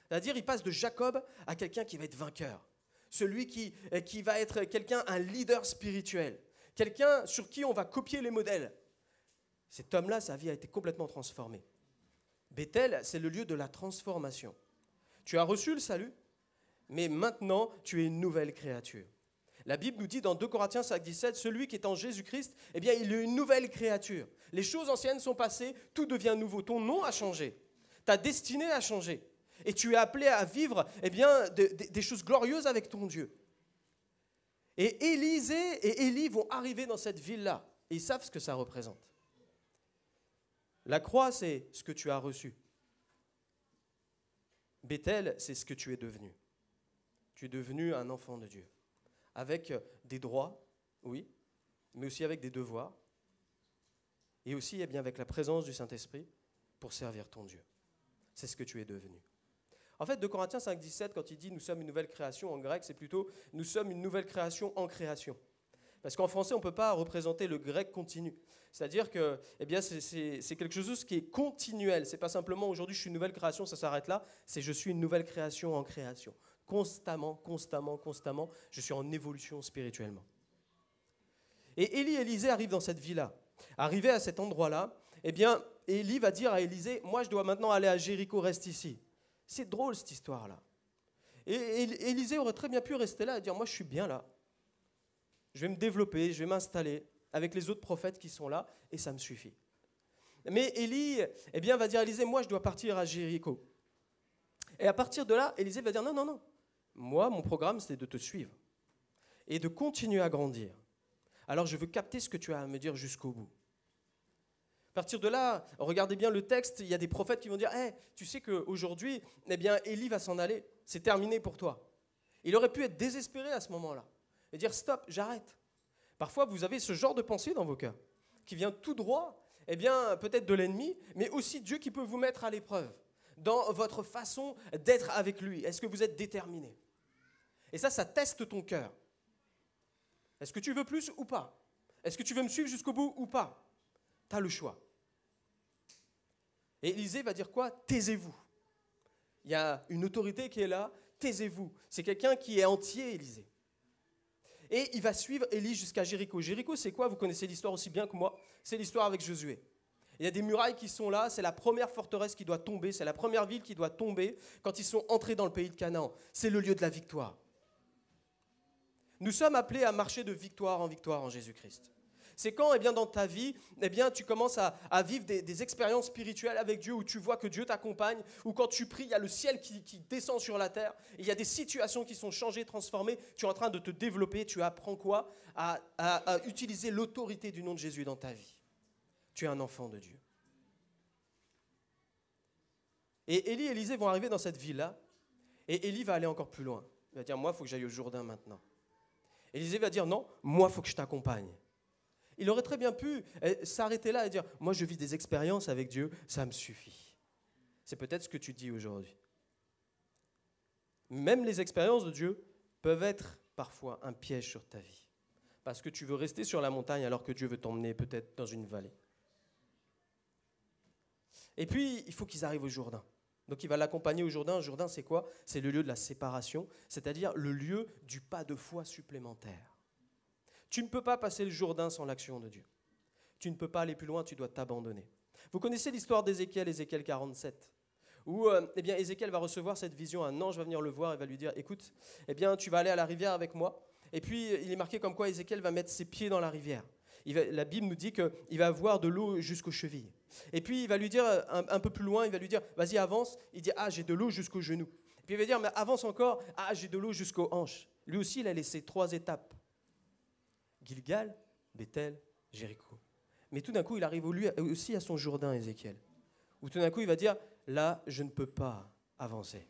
Speaker 1: C'est-à-dire, il passe de Jacob à quelqu'un qui va être vainqueur. Celui qui va être quelqu'un, un leader spirituel. Quelqu'un sur qui on va copier les modèles. Cet homme-là, sa vie a été complètement transformée. Bethel, c'est le lieu de la transformation. Tu as reçu le salut, mais maintenant, tu es une nouvelle créature. La Bible nous dit dans 2 Corinthiens 5,17, celui qui est en Jésus-Christ, il est une nouvelle créature. Les choses anciennes sont passées, tout devient nouveau. Ton nom a changé, ta destinée a changé. Et tu es appelé à vivre des choses glorieuses avec ton Dieu. Et Élisée et Élie vont arriver dans cette ville-là. Et ils savent ce que ça représente. La croix, c'est ce que tu as reçu. Bethel, c'est ce que tu es devenu. Tu es devenu un enfant de Dieu. Avec des droits, oui, mais aussi avec des devoirs. Et aussi avec la présence du Saint-Esprit pour servir ton Dieu. C'est ce que tu es devenu. En fait, 2 Corinthiens 5,17, quand il dit « nous sommes une nouvelle création », en grec, c'est plutôt « nous sommes une nouvelle création en création ». Parce qu'en français, on ne peut pas représenter le grec continu. C'est-à-dire que c'est quelque chose qui est continuel. Ce n'est pas simplement « aujourd'hui, je suis une nouvelle création », ça s'arrête là. C'est « je suis une nouvelle création en création ». Constamment, je suis en évolution spirituellement. Et Élie et Élisée arrivent dans cette ville-là. Arrivés à cet endroit-là, Élie va dire à Élisée « moi, je dois maintenant aller à Jéricho, reste ici ». C'est drôle cette histoire-là. Et Élisée aurait très bien pu rester là et dire, moi je suis bien là. Je vais me développer, je vais m'installer avec les autres prophètes qui sont là et ça me suffit. Mais Élie va dire à Élisée, moi je dois partir à Jéricho. Et à partir de là, Élisée va dire, non. Moi, mon programme, c'est de te suivre et de continuer à grandir. Alors je veux capter ce que tu as à me dire jusqu'au bout. À partir de là, regardez bien le texte, il y a des prophètes qui vont dire hey, tu sais qu'aujourd'hui, Élie va s'en aller, c'est terminé pour toi. Il aurait pu être désespéré à ce moment-là et dire stop, j'arrête. Parfois, vous avez ce genre de pensée dans vos cœurs qui vient tout droit, peut-être de l'ennemi, mais aussi Dieu qui peut vous mettre à l'épreuve dans votre façon d'être avec lui. Est-ce que vous êtes déterminé? Et ça teste ton cœur. Est-ce que tu veux plus ou pas? Est-ce que tu veux me suivre jusqu'au bout ou pas? Tu as le choix. Et Élisée va dire quoi? Taisez-vous. Il y a une autorité qui est là, taisez-vous. C'est quelqu'un qui est entier, Élisée. Et il va suivre Élie jusqu'à Jéricho. Jéricho, c'est quoi? Vous connaissez l'histoire aussi bien que moi. C'est l'histoire avec Josué. Il y a des murailles qui sont là, c'est la première forteresse qui doit tomber, c'est la première ville qui doit tomber quand ils sont entrés dans le pays de Canaan. C'est le lieu de la victoire. Nous sommes appelés à marcher de victoire en Jésus-Christ. C'est quand, dans ta vie, tu commences à vivre des expériences spirituelles avec Dieu, où tu vois que Dieu t'accompagne, ou quand tu pries, il y a le ciel qui descend sur la terre, et il y a des situations qui sont changées, transformées, tu es en train de te développer, tu apprends quoi? À utiliser l'autorité du nom de Jésus dans ta vie. Tu es un enfant de Dieu. Et Élie et Élisée vont arriver dans cette ville-là, et Élie va aller encore plus loin. Il va dire, moi, il faut que j'aille au Jourdain maintenant. Élisée va dire, non, moi, il faut que je t'accompagne. Il aurait très bien pu s'arrêter là et dire, moi, je vis des expériences avec Dieu, ça me suffit. C'est peut-être ce que tu dis aujourd'hui. Même les expériences de Dieu peuvent être parfois un piège sur ta vie. Parce que tu veux rester sur la montagne alors que Dieu veut t'emmener peut-être dans une vallée. Et puis, il faut qu'ils arrivent au Jourdain. Donc il va l'accompagner au Jourdain. Le Jourdain, c'est quoi? C'est le lieu de la séparation, c'est-à-dire le lieu du pas de foi supplémentaire. Tu ne peux pas passer le Jourdain sans l'action de Dieu. Tu ne peux pas aller plus loin, tu dois t'abandonner. Vous connaissez l'histoire d'Ézéchiel, Ézéchiel 47, où Ézéchiel va recevoir cette vision, un ange va venir le voir et va lui dire, écoute, tu vas aller à la rivière avec moi. Et puis il est marqué comme quoi Ézéchiel va mettre ses pieds dans la rivière. La Bible nous dit qu'il va avoir de l'eau jusqu'aux chevilles. Et puis il va lui dire un peu plus loin, il va lui dire, vas-y avance. Il dit, ah j'ai de l'eau jusqu'aux genoux. Et puis il va dire, mais avance encore, ah j'ai de l'eau jusqu'aux hanches. Lui aussi il a laissé 3 étapes. Gilgal, Bethel, Jéricho. Mais tout d'un coup il arrive lui aussi à son Jourdain, Ézéchiel. Où tout d'un coup il va dire, là je ne peux pas avancer.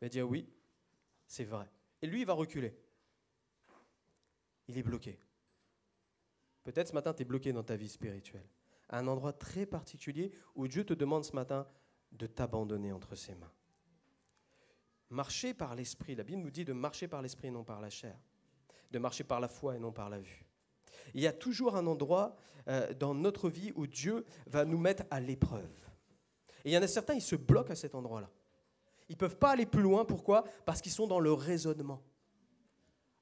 Speaker 1: Il va dire, oui, c'est vrai. Et lui il va reculer. Il est bloqué. Peut-être ce matin, tu es bloqué dans ta vie spirituelle, à un endroit très particulier où Dieu te demande ce matin de t'abandonner entre ses mains. Marcher par l'esprit, la Bible nous dit de marcher par l'esprit et non par la chair, de marcher par la foi et non par la vue. Il y a toujours un endroit dans notre vie où Dieu va nous mettre à l'épreuve. Et il y en a certains, ils se bloquent à cet endroit-là. Ils ne peuvent pas aller plus loin, pourquoi? Parce qu'ils sont dans le raisonnement.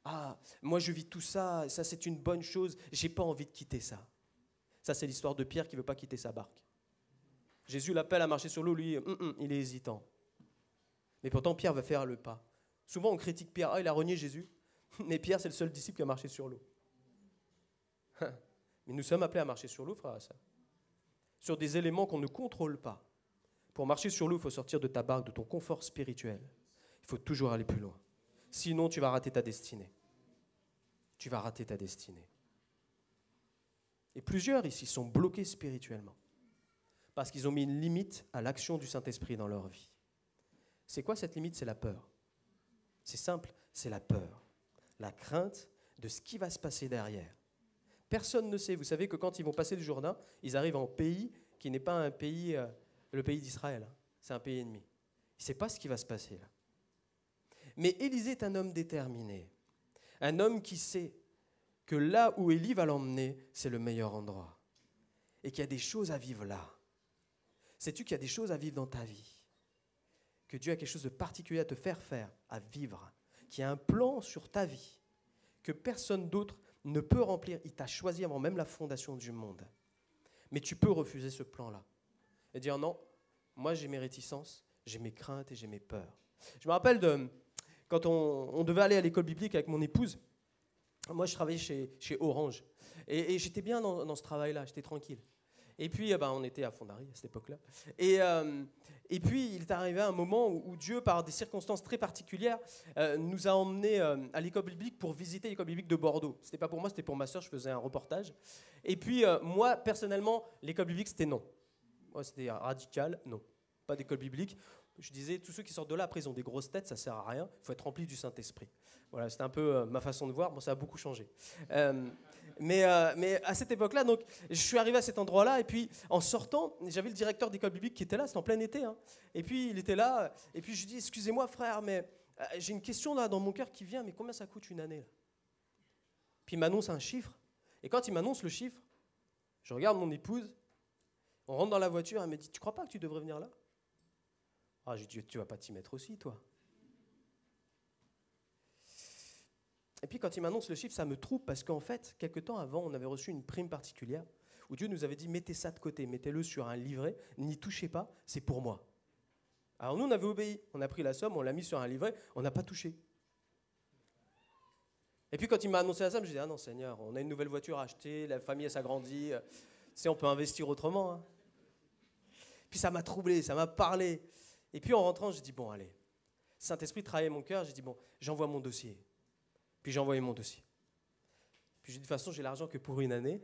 Speaker 1: Ah, moi je vis tout ça, ça c'est une bonne chose, j'ai pas envie de quitter ça. Ça c'est l'histoire de Pierre qui veut pas quitter sa barque. Jésus l'appelle à marcher sur l'eau, lui, il est hésitant. Mais pourtant Pierre va faire le pas. Souvent on critique Pierre, il a renié Jésus, mais Pierre c'est le seul disciple qui a marché sur l'eau. Mais nous sommes appelés à marcher sur l'eau, frère et sœur, sur des éléments qu'on ne contrôle pas. Pour marcher sur l'eau, il faut sortir de ta barque, de ton confort spirituel. Il faut toujours aller plus loin. Sinon, tu vas rater ta destinée. Tu vas rater ta destinée. Et plusieurs ici sont bloqués spirituellement parce qu'ils ont mis une limite à l'action du Saint-Esprit dans leur vie. C'est quoi cette limite? C'est la peur. C'est simple, c'est la peur. La crainte de ce qui va se passer derrière. Personne ne sait. Vous savez que quand ils vont passer le Jourdain, ils arrivent en pays qui n'est pas un pays, le pays d'Israël. C'est un pays ennemi. Il ne sait pas ce qui va se passer là. Mais Élisée est un homme déterminé, un homme qui sait que là où Élie va l'emmener, c'est le meilleur endroit et qu'il y a des choses à vivre là. Sais-tu qu'il y a des choses à vivre dans ta vie? Que Dieu a quelque chose de particulier à te faire, à vivre, qu'il y a un plan sur ta vie que personne d'autre ne peut remplir. Il t'a choisi avant même la fondation du monde. Mais tu peux refuser ce plan-là et dire non, moi j'ai mes réticences, j'ai mes craintes et j'ai mes peurs. Je me rappelle quand on devait aller à l'école biblique avec mon épouse. Moi, je travaillais chez Orange. Et j'étais bien dans ce travail-là, j'étais tranquille. Et puis, on était à Fondary à cette époque-là. Et puis, il est arrivé un moment où Dieu, par des circonstances très particulières, nous a emmenés à l'école biblique pour visiter l'école biblique de Bordeaux. C'était pas pour moi, c'était pour ma sœur, je faisais un reportage. Et puis, moi, personnellement, l'école biblique, c'était non. Moi, c'était radical, non. Pas d'école biblique. Je disais, tous ceux qui sortent de là, après, ils ont des grosses têtes, ça ne sert à rien. Il faut être rempli du Saint-Esprit. Voilà, c'était un peu ma façon de voir. Bon, ça a beaucoup changé. Mais à cette époque-là, donc, je suis arrivé à cet endroit-là, et puis en sortant, j'avais le directeur d'école biblique qui était là, c'était en plein été. Et puis, il était là, et puis je lui dis, excusez-moi, frère, mais j'ai une question là dans mon cœur qui vient, mais combien ça coûte une année là? Puis il m'annonce un chiffre, et quand il m'annonce le chiffre, je regarde mon épouse, on rentre dans la voiture, elle me dit, tu crois pas que tu devrais venir là? Ah, je dis, tu vas pas t'y mettre aussi, toi. Et puis quand il m'annonce le chiffre, ça me trouble parce qu'en fait, quelque temps avant, on avait reçu une prime particulière où Dieu nous avait dit, mettez ça de côté, mettez-le sur un livret, n'y touchez pas, c'est pour moi. Alors nous, on avait obéi, on a pris la somme, on l'a mis sur un livret, on n'a pas touché. Et puis quand il m'a annoncé ça, je me dit, ah non Seigneur, on a une nouvelle voiture à acheter, la famille elle s'agrandit, tu sais, on peut investir autrement. Hein. Puis ça m'a troublé, ça m'a parlé. Et puis en rentrant, j'ai dit, bon allez, Saint-Esprit travaillait mon cœur, j'ai dit, bon, j'envoie mon dossier. Puis j'ai envoyé mon dossier. Puis j'ai dit, de toute façon, j'ai l'argent que pour une année.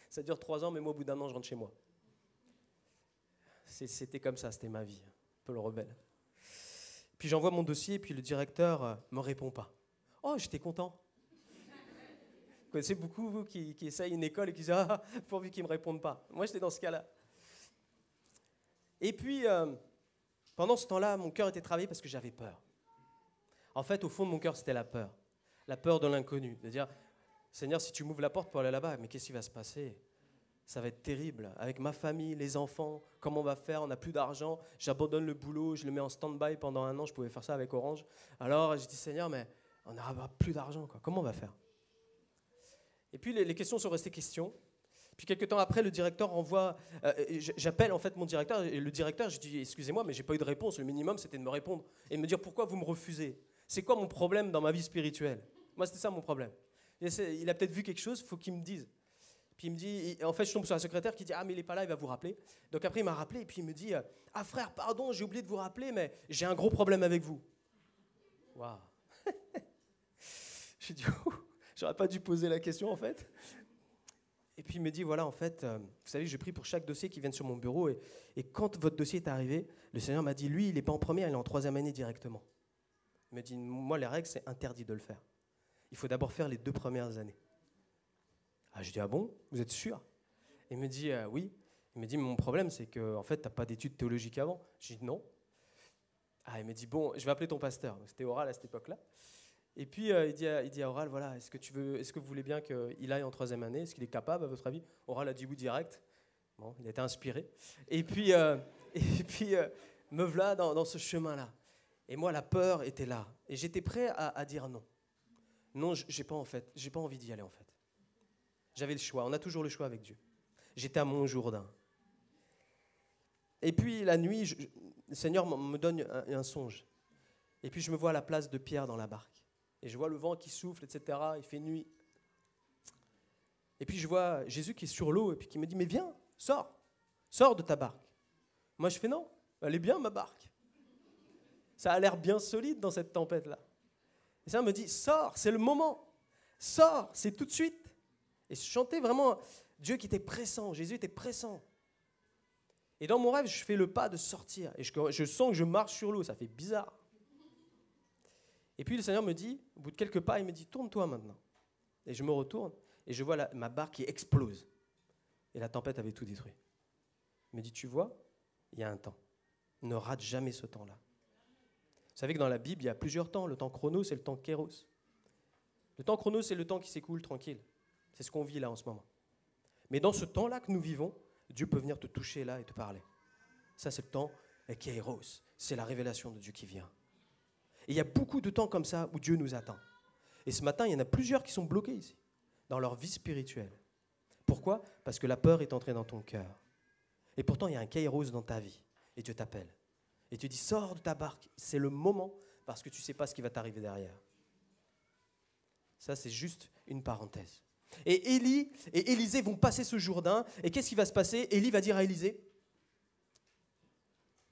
Speaker 1: Ça dure 3 ans, mais moi, au bout d'un an, je rentre chez moi. C'était comme ça, c'était ma vie, un peu le rebelle. Puis j'envoie mon dossier, puis le directeur ne me répond pas. Oh, j'étais content. Vous connaissez beaucoup, vous, qui essayent une école et qui disent, ah, pourvu qu'ils ne me répondent pas. Moi, j'étais dans ce cas-là. Et puis, pendant ce temps-là, mon cœur était travaillé parce que j'avais peur. En fait, au fond de mon cœur, c'était la peur. La peur de l'inconnu. De dire, Seigneur, si tu m'ouvres la porte pour aller là-bas, mais qu'est-ce qui va se passer ? Ça va être terrible. Avec ma famille, les enfants, comment on va faire ? On n'a plus d'argent. J'abandonne le boulot, je le mets en stand-by pendant 1 an. Je pouvais faire ça avec Orange. Alors, j'ai dit, Seigneur, mais on n'aura plus d'argent, quoi. Comment on va faire ? Et puis, les questions sont restées questions. Puis, quelques temps après, le directeur envoie... j'appelle, en fait, mon directeur. Et le directeur, je dis, excusez-moi, mais je n'ai pas eu de réponse. Le minimum, c'était de me répondre et de me dire, pourquoi vous me refusez ? C'est quoi mon problème dans ma vie spirituelle ? Moi, c'était ça mon problème. Il a peut-être vu quelque chose, il faut qu'il me dise. Puis il me dit, en fait, je tombe sur un secrétaire qui dit, ah, mais il n'est pas là, il va vous rappeler. Donc après, il m'a rappelé, et puis il me dit, ah frère, pardon, j'ai oublié de vous rappeler, mais j'ai un gros problème avec vous. Waouh. J'ai dit, j'aurais pas dû poser la question, en fait. Et puis il me dit, voilà, en fait, vous savez, je prie pour chaque dossier qui vient sur mon bureau, et quand votre dossier est arrivé, le Seigneur m'a dit, lui, il n'est pas en première, il est en 3e année directement. Il m'a dit, moi, les règles, c'est interdit de le faire. Il faut d'abord faire les 2 premières années. Ah, je dis, ah bon, vous êtes sûr ? Il me dit, oui. Il me dit, mais mon problème, c'est qu'en fait, tu n'as pas d'études théologiques avant. Je dis, non. Ah, il me dit, bon, je vais appeler ton pasteur. C'était Oral à cette époque-là. Et puis, il dit à Oral, voilà, est-ce que vous voulez bien qu'il aille en 3e année ? Est-ce qu'il est capable, à votre avis ? Oral a dit oui direct. Bon, il a été inspiré. Et puis me voilà dans ce chemin-là. Et moi, la peur était là. Et j'étais prêt à dire non. Non, j'ai pas envie d'y aller, en fait. J'avais le choix. On a toujours le choix avec Dieu. J'étais à Montjourdain. Et puis, la nuit, le Seigneur me donne un songe. Et puis, je me vois à la place de Pierre dans la barque. Et je vois le vent qui souffle, etc. Il fait nuit. Et puis, je vois Jésus qui est sur l'eau et puis qui me dit, mais viens, sors de ta barque. Moi, je fais non, elle est bien, ma barque. Ça a l'air bien solide dans cette tempête-là. Et ça me dit, sors, c'est le moment. Sors, c'est tout de suite. Et je chantais vraiment Dieu qui était pressant, Jésus était pressant. Et dans mon rêve, je fais le pas de sortir. Et je sens que je marche sur l'eau, ça fait bizarre. Et puis le Seigneur me dit, au bout de quelques pas, il me dit, tourne-toi maintenant. Et je me retourne et je vois ma barque qui explose. Et la tempête avait tout détruit. Il me dit, tu vois, il y a un temps. Ne rate jamais ce temps-là. Vous savez que dans la Bible, il y a plusieurs temps. Le temps chronos, c'est le temps kéros. Le temps chronos, c'est le temps qui s'écoule tranquille. C'est ce qu'on vit là en ce moment. Mais dans ce temps-là que nous vivons, Dieu peut venir te toucher là et te parler. Ça, c'est le temps kairos. C'est la révélation de Dieu qui vient. Et il y a beaucoup de temps comme ça où Dieu nous attend. Et ce matin, il y en a plusieurs qui sont bloqués ici, dans leur vie spirituelle. Pourquoi ? Parce que la peur est entrée dans ton cœur. Et pourtant, il y a un kairos dans ta vie. Et Dieu t'appelle. Et tu dis, sors de ta barque. C'est le moment, parce que tu ne sais pas ce qui va t'arriver derrière. Ça, c'est juste une parenthèse. Et Élie et Élisée vont passer ce Jourdain. Et qu'est-ce qui va se passer ? Élie va dire à Élisée,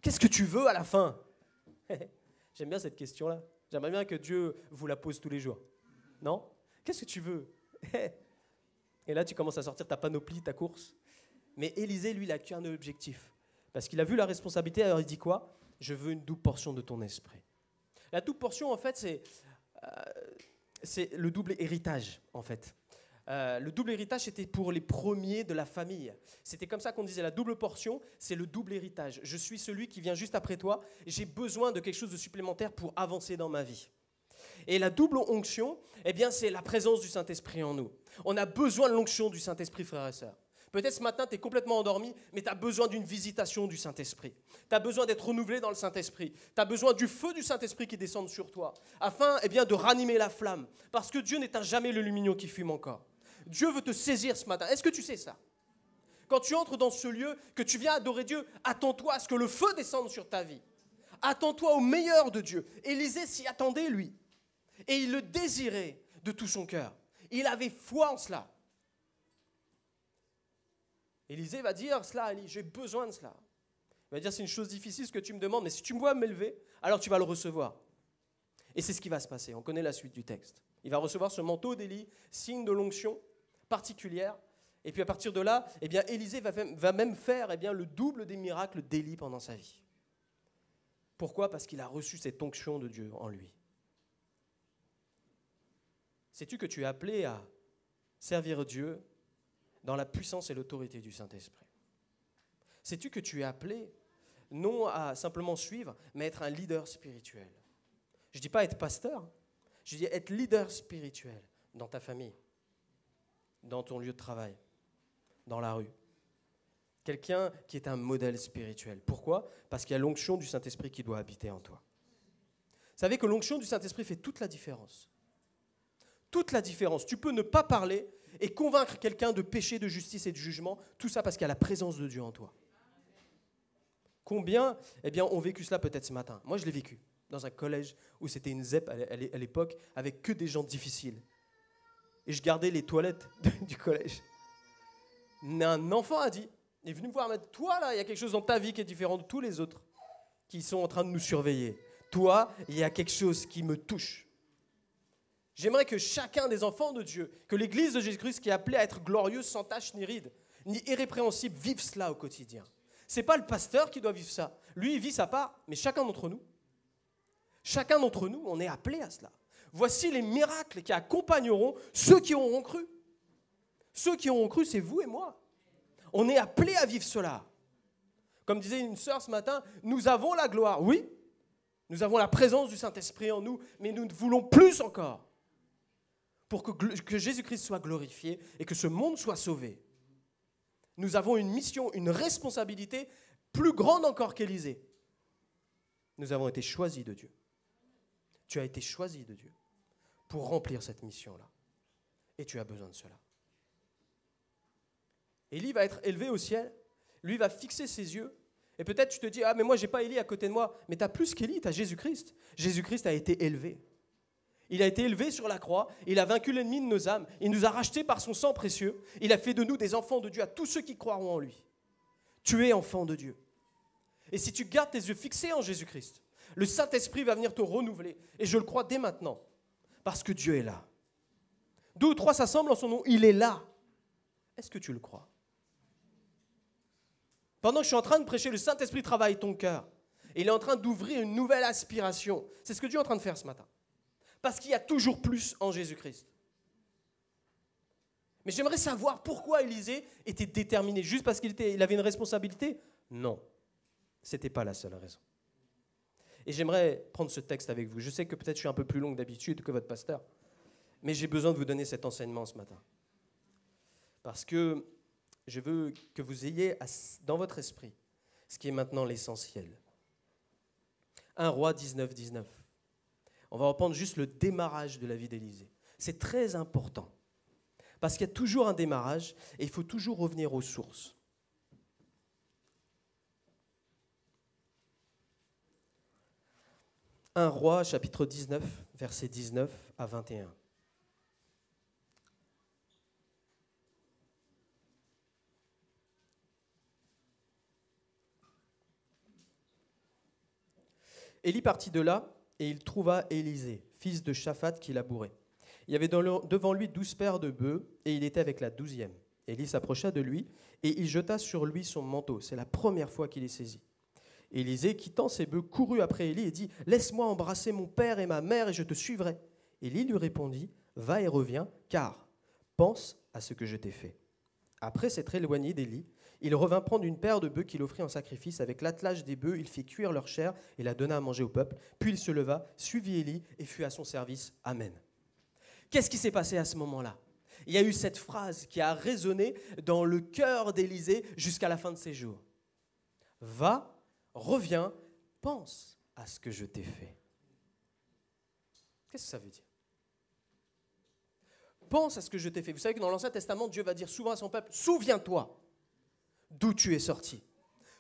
Speaker 1: qu'est-ce que tu veux à la fin ? J'aime bien cette question-là. J'aimerais bien que Dieu vous la pose tous les jours. Non ? Qu'est-ce que tu veux ? Et là, tu commences à sortir ta panoplie, ta course. Mais Élisée, lui, il n'a qu'un objectif. Parce qu'il a vu la responsabilité, alors il dit quoi ? Je veux une double portion de ton esprit. La double portion, en fait, c'est le double héritage, en fait. Le double héritage, c'était pour les premiers de la famille. C'était comme ça qu'on disait, la double portion, c'est le double héritage. Je suis celui qui vient juste après toi, j'ai besoin de quelque chose de supplémentaire pour avancer dans ma vie. Et la double onction, eh bien, c'est la présence du Saint-Esprit en nous. On a besoin de l'onction du Saint-Esprit, frères et sœurs. Peut-être ce matin, tu es complètement endormi, mais tu as besoin d'une visitation du Saint-Esprit. Tu as besoin d'être renouvelé dans le Saint-Esprit. Tu as besoin du feu du Saint-Esprit qui descende sur toi, afin de ranimer la flamme. Parce que Dieu n'éteint jamais le lumignon qui fume encore. Dieu veut te saisir ce matin. Est-ce que tu sais ça ? Quand tu entres dans ce lieu, que tu viens adorer Dieu, attends-toi à ce que le feu descende sur ta vie. Attends-toi au meilleur de Dieu. Élisée s'y attendait, lui. Et il le désirait. de tout son cœur. Il avait foi en cela. Élisée va dire cela à Élie, j'ai besoin de cela. Il va dire, c'est une chose difficile ce que tu me demandes, mais si tu me vois m'élever, alors tu vas le recevoir. Et c'est ce qui va se passer, on connaît la suite du texte. Il va recevoir ce manteau d'Élie, signe de l'onction particulière. Et puis à partir de là, eh bien, Élisée va même faire eh bien, le double des miracles d'Élie pendant sa vie. Pourquoi ? Parce qu'il a reçu cette onction de Dieu en lui. Sais-tu que tu es appelé à servir Dieu dans la puissance et l'autorité du Saint-Esprit ? Sais-tu que tu es appelé non à simplement suivre, mais être un leader spirituel ? Je ne dis pas être pasteur, je dis être leader spirituel dans ta famille, dans ton lieu de travail, dans la rue. Quelqu'un qui est un modèle spirituel. Pourquoi ? Parce qu'il y a l'onction du Saint-Esprit qui doit habiter en toi. Vous savez que l'onction du Saint-Esprit fait toute la différence. Toute la différence. Tu peux ne pas parler et convaincre quelqu'un de péché, de justice et de jugement. Tout ça parce qu'il y a la présence de Dieu en toi. Combien ont vécu cela peut-être ce matin ? Moi, je l'ai vécu dans un collège où c'était une ZEP à l'époque avec que des gens difficiles. Et je gardais les toilettes du collège. Un enfant a dit, il est venu me voir, mais toi là, il y a quelque chose dans ta vie qui est différent de tous les autres qui sont en train de nous surveiller. Toi, il y a quelque chose qui me touche. J'aimerais que chacun des enfants de Dieu, que l'Église de Jésus-Christ qui est appelée à être glorieuse, sans tache ni ride, ni irrépréhensible, vive cela au quotidien. Ce n'est pas le pasteur qui doit vivre ça. Lui, il vit sa part, mais chacun d'entre nous, on est appelé à cela. Voici les miracles qui accompagneront ceux qui auront cru. Ceux qui auront cru, c'est vous et moi. On est appelés à vivre cela. Comme disait une sœur ce matin, nous avons la gloire, oui. Nous avons la présence du Saint-Esprit en nous, mais nous voulons plus encore pour que Jésus-Christ soit glorifié et que ce monde soit sauvé. Nous avons une mission, une responsabilité plus grande encore qu'Élisée. Nous avons été choisis de Dieu. Tu as été choisi de Dieu pour remplir cette mission-là. Et tu as besoin de cela. Élie va être élevé au ciel. Lui va fixer ses yeux. Et peut-être tu te dis, ah mais moi je n'ai pas Élie à côté de moi. Mais tu as plus qu'Élie, tu as Jésus-Christ. Jésus-Christ a été élevé. Il a été élevé sur la croix. Il a vaincu l'ennemi de nos âmes. Il nous a rachetés par son sang précieux. Il a fait de nous des enfants de Dieu à tous ceux qui croiront en lui. Tu es enfant de Dieu. Et si tu gardes tes yeux fixés en Jésus-Christ, le Saint-Esprit va venir te renouveler. Et je le crois dès maintenant. Parce que Dieu est là. 2 ou 3 s'assemblent en son nom. Il est là. Est-ce que tu le crois ? Pendant que je suis en train de prêcher, le Saint-Esprit travaille ton cœur. Et il est en train d'ouvrir une nouvelle aspiration. C'est ce que Dieu est en train de faire ce matin. Parce qu'il y a toujours plus en Jésus-Christ. Mais j'aimerais savoir pourquoi Élisée était déterminé. Juste parce qu'il avait une responsabilité ? Non. Ce n'était pas la seule raison. Et j'aimerais prendre ce texte avec vous. Je sais que peut-être je suis un peu plus long que d'habitude que votre pasteur. Mais j'ai besoin de vous donner cet enseignement ce matin. Parce que je veux que vous ayez dans votre esprit ce qui est maintenant l'essentiel. 1 Roi 19, 19. On va reprendre juste le démarrage de la vie d'Élisée. C'est très important. Parce qu'il y a toujours un démarrage et il faut toujours revenir aux sources. 1 Roi, chapitre 19, versets 19 à 21. Élie partit de là, et il trouva Élisée, fils de Shaphat, qui labourait. Il y avait devant lui 12 paires de bœufs, et il était avec la 12e. Élie s'approcha de lui, et il jeta sur lui son manteau. C'est la première fois qu'il est saisi. Élisée, quittant ses bœufs, courut après Élie et dit « Laisse-moi embrasser mon père et ma mère, et je te suivrai. » Élie lui répondit « Va et reviens, car pense à ce que je t'ai fait. » Après s'être éloigné d'Élie, il revint prendre une paire de bœufs qu'il offrit en sacrifice. Avec l'attelage des bœufs, il fit cuire leur chair et la donna à manger au peuple. Puis il se leva, suivit Élie et fut à son service. Amen. Qu'est-ce qui s'est passé à ce moment-là ? Il y a eu cette phrase qui a résonné dans le cœur d'Élisée jusqu'à la fin de ses jours. Va, reviens, pense à ce que je t'ai fait. Qu'est-ce que ça veut dire ? Pense à ce que je t'ai fait. Vous savez que dans l'Ancien Testament, Dieu va dire souvent à son peuple, souviens-toi d'où tu es sorti.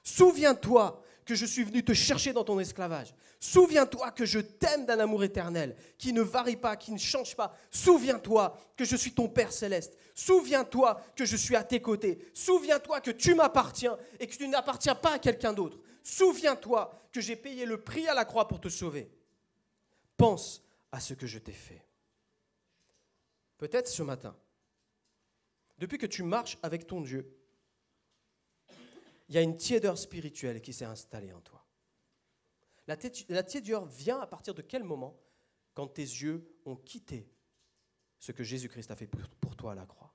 Speaker 1: Souviens-toi que je suis venu te chercher dans ton esclavage. Souviens-toi que je t'aime d'un amour éternel, qui ne varie pas, qui ne change pas. Souviens-toi que je suis ton Père céleste. Souviens-toi que je suis à tes côtés. Souviens-toi que tu m'appartiens et que tu n'appartiens pas à quelqu'un d'autre. Souviens-toi que j'ai payé le prix à la croix pour te sauver. Pense à ce que je t'ai fait. Peut-être ce matin, depuis que tu marches avec ton Dieu, il y a une tiédeur spirituelle qui s'est installée en toi. La tiédeur vient à partir de quel moment? Quand tes yeux ont quitté ce que Jésus-Christ a fait pour toi à la croix.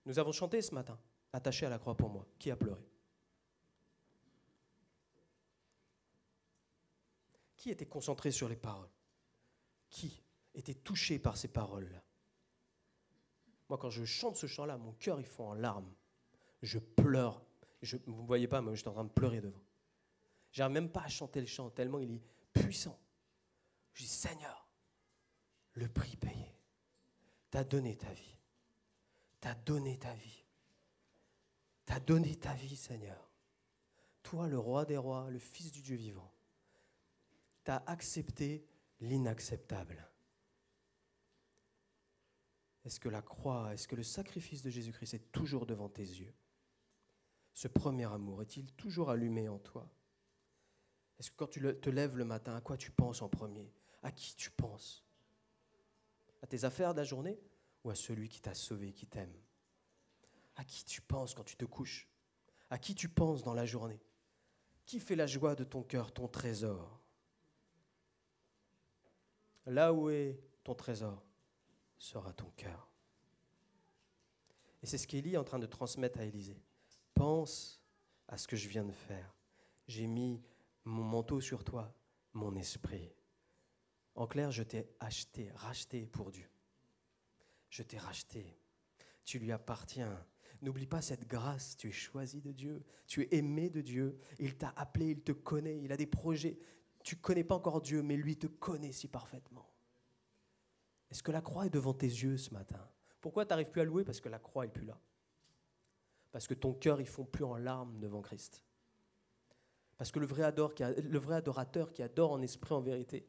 Speaker 1: Nous avons chanté ce matin, attaché à la croix pour moi. Qui a pleuré? Qui était concentré sur les paroles? Qui était touché par ces paroles-là? Moi, quand je chante ce chant-là, mon cœur, il fond en larmes. Je pleure. Vous ne voyez pas, mais j'étais en train de pleurer devant. Je n'arrive même pas à chanter le chant, tellement il est puissant. Je dis, Seigneur, le prix payé. Tu as donné ta vie. Tu as donné ta vie. Tu as donné ta vie, Seigneur. Toi, le roi des rois, le Fils du Dieu vivant. Tu as accepté l'inacceptable. Est-ce que la croix, est-ce que le sacrifice de Jésus-Christ est toujours devant tes yeux? Ce premier amour est-il toujours allumé en toi? Est-ce que quand tu te lèves le matin, à quoi tu penses en premier? À qui tu penses? À tes affaires de la journée ou à celui qui t'a sauvé, qui t'aime? À qui tu penses quand tu te couches? À qui tu penses dans la journée? Qui fait la joie de ton cœur, ton trésor? Là où est ton trésor sera ton cœur. Et c'est ce qu'Élie est en train de transmettre à Élisée. Pense à ce que je viens de faire. J'ai mis mon manteau sur toi, mon esprit. En clair, je t'ai acheté, racheté pour Dieu. Je t'ai racheté. Tu lui appartiens. N'oublie pas cette grâce. Tu es choisi de Dieu. Tu es aimé de Dieu. Il t'a appelé, il te connaît. Il a des projets. Tu ne connais pas encore Dieu, mais lui te connaît si parfaitement. Est-ce que la croix est devant tes yeux ce matin? Pourquoi tu n'arrives plus à louer? Parce que la croix n'est plus là. Parce que ton cœur, il ne fond plus en larmes devant Christ. Parce que le vrai adorateur qui adore en esprit, en vérité,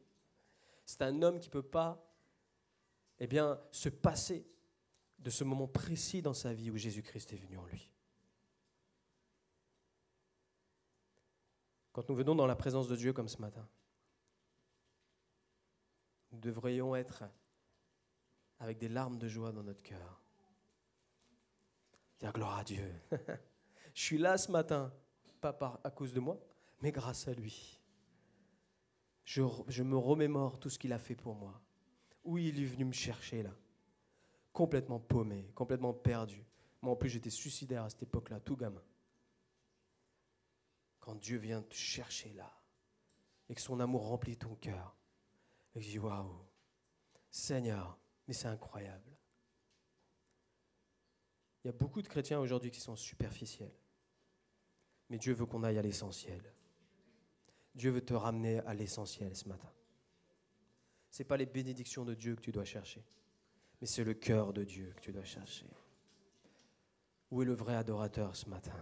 Speaker 1: c'est un homme qui ne peut pas se passer de ce moment précis dans sa vie où Jésus-Christ est venu en lui. Quand nous venons dans la présence de Dieu comme ce matin, nous devrions être avec des larmes de joie dans notre cœur. Dire gloire à Dieu. Je suis là ce matin, pas à cause de moi, mais grâce à lui. Je me remémore tout ce qu'il a fait pour moi. Où il est venu me chercher là. Complètement paumé, complètement perdu. Moi en plus j'étais suicidaire à cette époque-là, tout gamin. Quand Dieu vient te chercher là, et que son amour remplit ton cœur, et que je dis waouh, Seigneur, mais c'est incroyable. Il y a beaucoup de chrétiens aujourd'hui qui sont superficiels. Mais Dieu veut qu'on aille à l'essentiel. Dieu veut te ramener à l'essentiel ce matin. Ce n'est pas les bénédictions de Dieu que tu dois chercher, mais c'est le cœur de Dieu que tu dois chercher. Où est le vrai adorateur ce matin?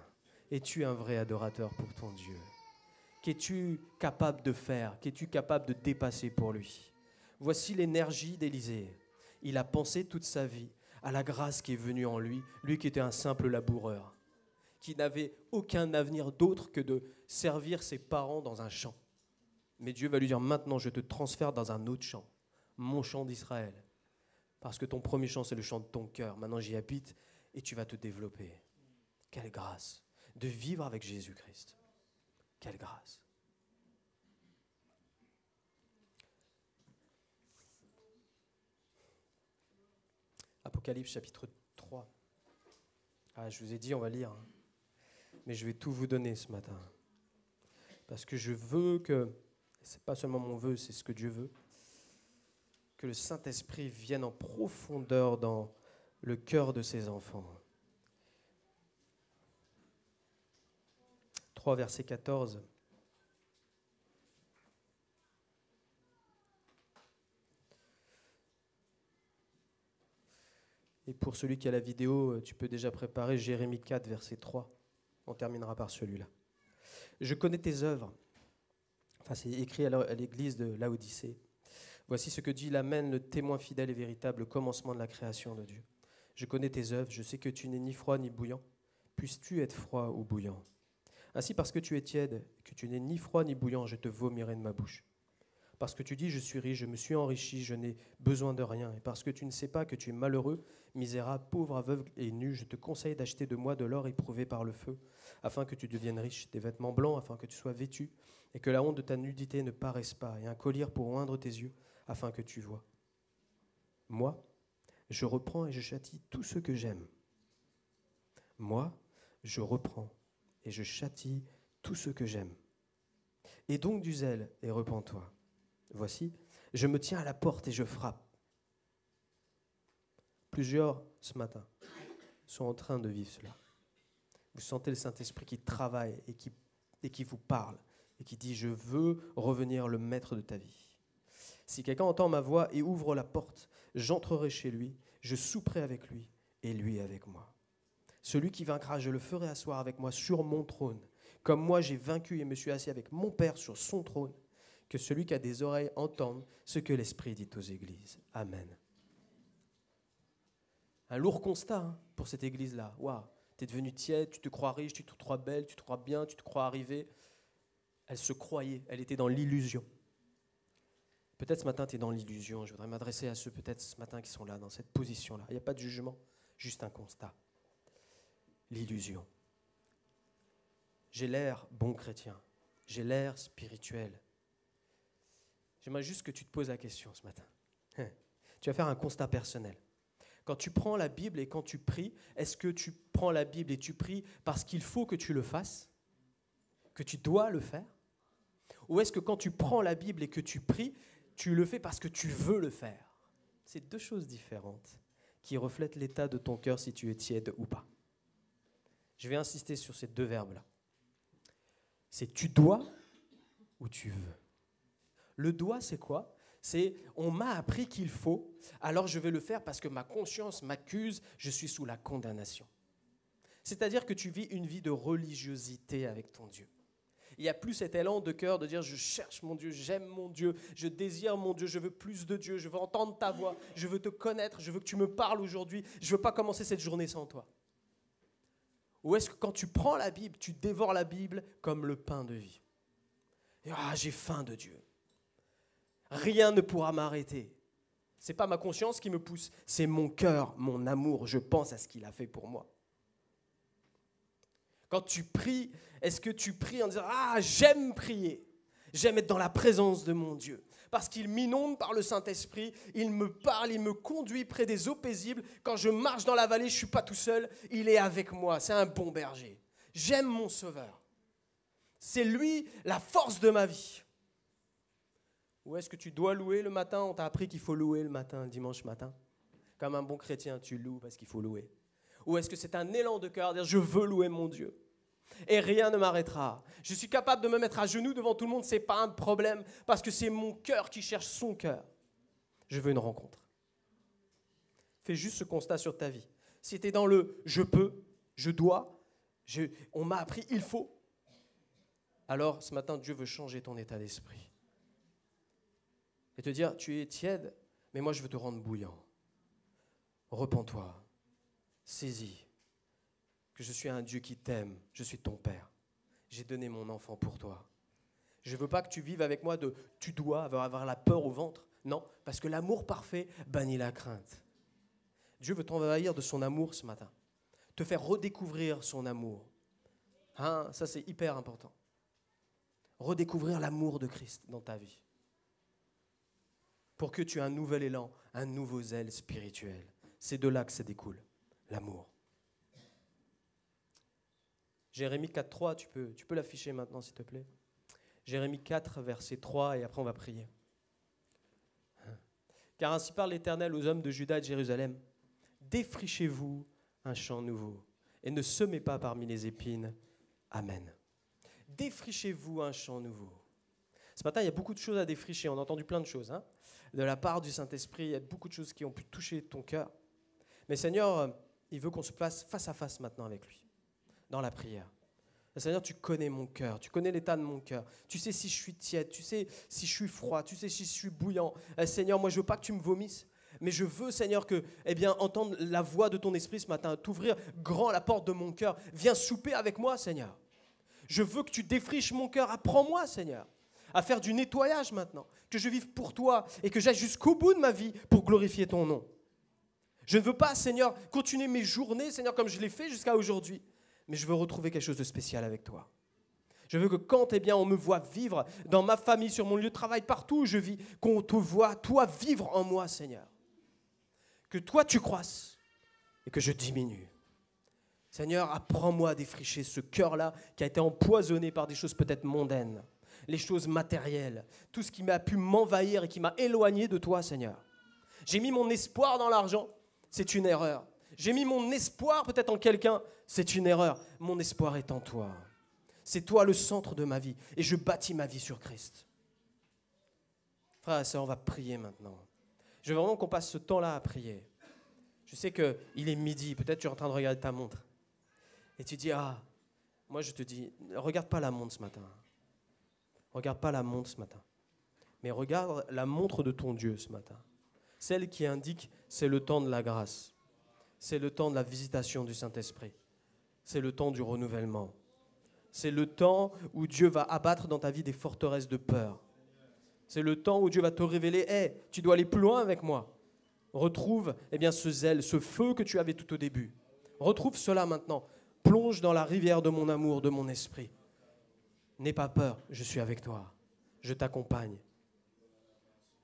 Speaker 1: Es-tu un vrai adorateur pour ton Dieu? Qu'es-tu capable de faire? Qu'es-tu capable de dépasser pour lui? Voici l'énergie d'Élisée. Il a pensé toute sa vie à la grâce qui est venue en lui, lui qui était un simple laboureur, qui n'avait aucun avenir d'autre que de servir ses parents dans un champ. Mais Dieu va lui dire, maintenant je te transfère dans un autre champ, mon champ d'Israël. Parce que ton premier champ, c'est le champ de ton cœur. Maintenant j'y habite et tu vas te développer. Quelle grâce de vivre avec Jésus-Christ. Quelle grâce. Apocalypse chapitre 3. Ah, je vous ai dit, on va lire. Mais je vais tout vous donner ce matin. Parce que je veux que, c'est pas seulement mon vœu, c'est ce que Dieu veut, que le Saint-Esprit vienne en profondeur dans le cœur de ses enfants. 3, verset 14. Et pour celui qui a la vidéo, tu peux déjà préparer Jérémie 4, verset 3. On terminera par celui-là. Je connais tes œuvres. Enfin, c'est écrit à l'église de Laodicée. Voici ce que dit l'Amen, le témoin fidèle et véritable, le commencement de la création de Dieu. Je connais tes œuvres, je sais que tu n'es ni froid ni bouillant. Puisses-tu être froid ou bouillant? Ainsi, parce que tu es tiède, que tu n'es ni froid ni bouillant, je te vomirai de ma bouche. Parce que tu dis, je suis riche, je me suis enrichi, je n'ai besoin de rien. Et parce que tu ne sais pas que tu es malheureux, misérable, pauvre, aveugle et nu, je te conseille d'acheter de moi de l'or éprouvé par le feu, afin que tu deviennes riche, des vêtements blancs, afin que tu sois vêtu, et que la honte de ta nudité ne paraisse pas, et un collier pour oindre tes yeux, afin que tu vois. Moi, je reprends et je châtie tous ceux que j'aime. Moi, je reprends et je châtie tous ceux que j'aime. Et donc du zèle et repens-toi. Voici, je me tiens à la porte et je frappe. Plusieurs, ce matin, sont en train de vivre cela. Vous sentez le Saint-Esprit qui travaille et qui vous parle et qui dit « Je veux revenir le maître de ta vie ». Si quelqu'un entend ma voix et ouvre la porte, j'entrerai chez lui, je souperai avec lui et lui avec moi. Celui qui vaincra, je le ferai asseoir avec moi sur mon trône, comme moi j'ai vaincu et me suis assis avec mon Père sur son trône. Que celui qui a des oreilles entende ce que l'Esprit dit aux églises. Amen. Un lourd constat pour cette église-là. Waouh, tu es devenue tiède, tu te crois riche, tu te crois belle, tu te crois bien, tu te crois arrivée. Elle se croyait, elle était dans l'illusion. Peut-être ce matin, tu es dans l'illusion. Je voudrais m'adresser à ceux peut-être ce matin qui sont là, dans cette position-là. Il n'y a pas de jugement, juste un constat. L'illusion. J'ai l'air bon chrétien, j'ai l'air spirituel. J'aimerais juste que tu te poses la question ce matin. Tu vas faire un constat personnel. Quand tu prends la Bible et quand tu pries, est-ce que tu prends la Bible et tu pries parce qu'il faut que tu le fasses, que tu dois le faire? Ou est-ce que quand tu prends la Bible et que tu pries, tu le fais parce que tu veux le faire? C'est deux choses différentes qui reflètent l'état de ton cœur si tu es tiède ou pas. Je vais insister sur ces deux verbes-là. C'est tu dois ou tu veux. Le doit, c'est quoi? C'est on m'a appris qu'il faut, alors je vais le faire parce que ma conscience m'accuse, je suis sous la condamnation. C'est-à-dire que tu vis une vie de religiosité avec ton Dieu. Il n'y a plus cet élan de cœur de dire je cherche mon Dieu, j'aime mon Dieu, je désire mon Dieu, je veux plus de Dieu, je veux entendre ta voix, je veux te connaître, je veux que tu me parles aujourd'hui, je ne veux pas commencer cette journée sans toi. Ou est-ce que quand tu prends la Bible, tu dévores la Bible comme le pain de vie? Et, j'ai faim de Dieu. Rien ne pourra m'arrêter. Ce n'est pas ma conscience qui me pousse, c'est mon cœur, mon amour. Je pense à ce qu'il a fait pour moi. Quand tu pries, est-ce que tu pries en disant « j'aime prier, j'aime être dans la présence de mon Dieu ». Parce qu'il m'inonde par le Saint-Esprit, il me parle, il me conduit près des eaux paisibles. Quand je marche dans la vallée, je ne suis pas tout seul, il est avec moi, c'est un bon berger. J'aime mon Sauveur. C'est lui la force de ma vie. Ou est-ce que tu dois louer le matin? On t'a appris qu'il faut louer le matin, le dimanche matin. Comme un bon chrétien, tu loues parce qu'il faut louer. Ou est-ce que c'est un élan de cœur, dire je veux louer mon Dieu et rien ne m'arrêtera. Je suis capable de me mettre à genoux devant tout le monde, ce n'est pas un problème parce que c'est mon cœur qui cherche son cœur. Je veux une rencontre. Fais juste ce constat sur ta vie. Si tu es dans le je peux, je dois, on m'a appris il faut, alors ce matin Dieu veut changer ton état d'esprit. Et te dire, tu es tiède, mais moi je veux te rendre bouillant. Repens-toi, saisis que je suis un Dieu qui t'aime, je suis ton Père. J'ai donné mon enfant pour toi. Je ne veux pas que tu vives avec moi de tu dois avoir la peur au ventre. Non, parce que l'amour parfait bannit la crainte. Dieu veut t'envahir de son amour ce matin, te faire redécouvrir son amour. Ça c'est hyper important. Redécouvrir l'amour de Christ dans ta vie. Pour que tu aies un nouvel élan, un nouveau zèle spirituel. C'est de là que ça découle, l'amour. Jérémie 4.3, tu peux l'afficher maintenant s'il te plaît. Jérémie 4, verset 3, et après on va prier. Car ainsi parle l'Éternel aux hommes de Juda et de Jérusalem. Défrichez-vous un champ nouveau, et ne semez pas parmi les épines. Amen. Défrichez-vous un champ nouveau. Ce matin, il y a beaucoup de choses à défricher. On a entendu plein de choses. De la part du Saint-Esprit, il y a beaucoup de choses qui ont pu toucher ton cœur. Mais Seigneur, il veut qu'on se place face à face maintenant avec lui, dans la prière. Seigneur, tu connais mon cœur, tu connais l'état de mon cœur. Tu sais si je suis tiède, tu sais si je suis froid, tu sais si je suis bouillant. Seigneur, moi je veux pas que tu me vomisses, mais je veux, Seigneur, que, entendre la voix de ton esprit ce matin, t'ouvrir grand la porte de mon cœur. Viens souper avec moi, Seigneur. Je veux que tu défriches mon cœur. Apprends-moi, Seigneur, à faire du nettoyage maintenant, que je vive pour toi et que j'aille jusqu'au bout de ma vie pour glorifier ton nom. Je ne veux pas, Seigneur, continuer mes journées, Seigneur, comme je l'ai fait jusqu'à aujourd'hui, mais je veux retrouver quelque chose de spécial avec toi. Je veux que quand on me voit vivre dans ma famille, sur mon lieu de travail, partout où je vis, qu'on te voit, toi, vivre en moi, Seigneur. Que toi, tu croisses et que je diminue. Seigneur, apprends-moi à défricher ce cœur-là qui a été empoisonné par des choses peut-être mondaines, les choses matérielles, tout ce qui m'a pu m'envahir et qui m'a éloigné de toi, Seigneur. J'ai mis mon espoir dans l'argent, c'est une erreur. J'ai mis mon espoir peut-être en quelqu'un, c'est une erreur. Mon espoir est en toi. C'est toi le centre de ma vie et je bâtis ma vie sur Christ. Frères et sœurs, on va prier maintenant. Je veux vraiment qu'on passe ce temps-là à prier. Je sais qu'il est midi, peut-être tu es en train de regarder ta montre. Et tu dis, moi je te dis, regarde pas la montre ce matin. Regarde pas la montre ce matin. Mais regarde la montre de ton Dieu ce matin. Celle qui indique, c'est le temps de la grâce. C'est le temps de la visitation du Saint-Esprit. C'est le temps du renouvellement. C'est le temps où Dieu va abattre dans ta vie des forteresses de peur. C'est le temps où Dieu va te révéler, tu dois aller plus loin avec moi. Retrouve ce zèle, ce feu que tu avais tout au début. Retrouve cela maintenant. Plonge dans la rivière de mon amour, de mon esprit. N'aie pas peur, je suis avec toi. Je t'accompagne.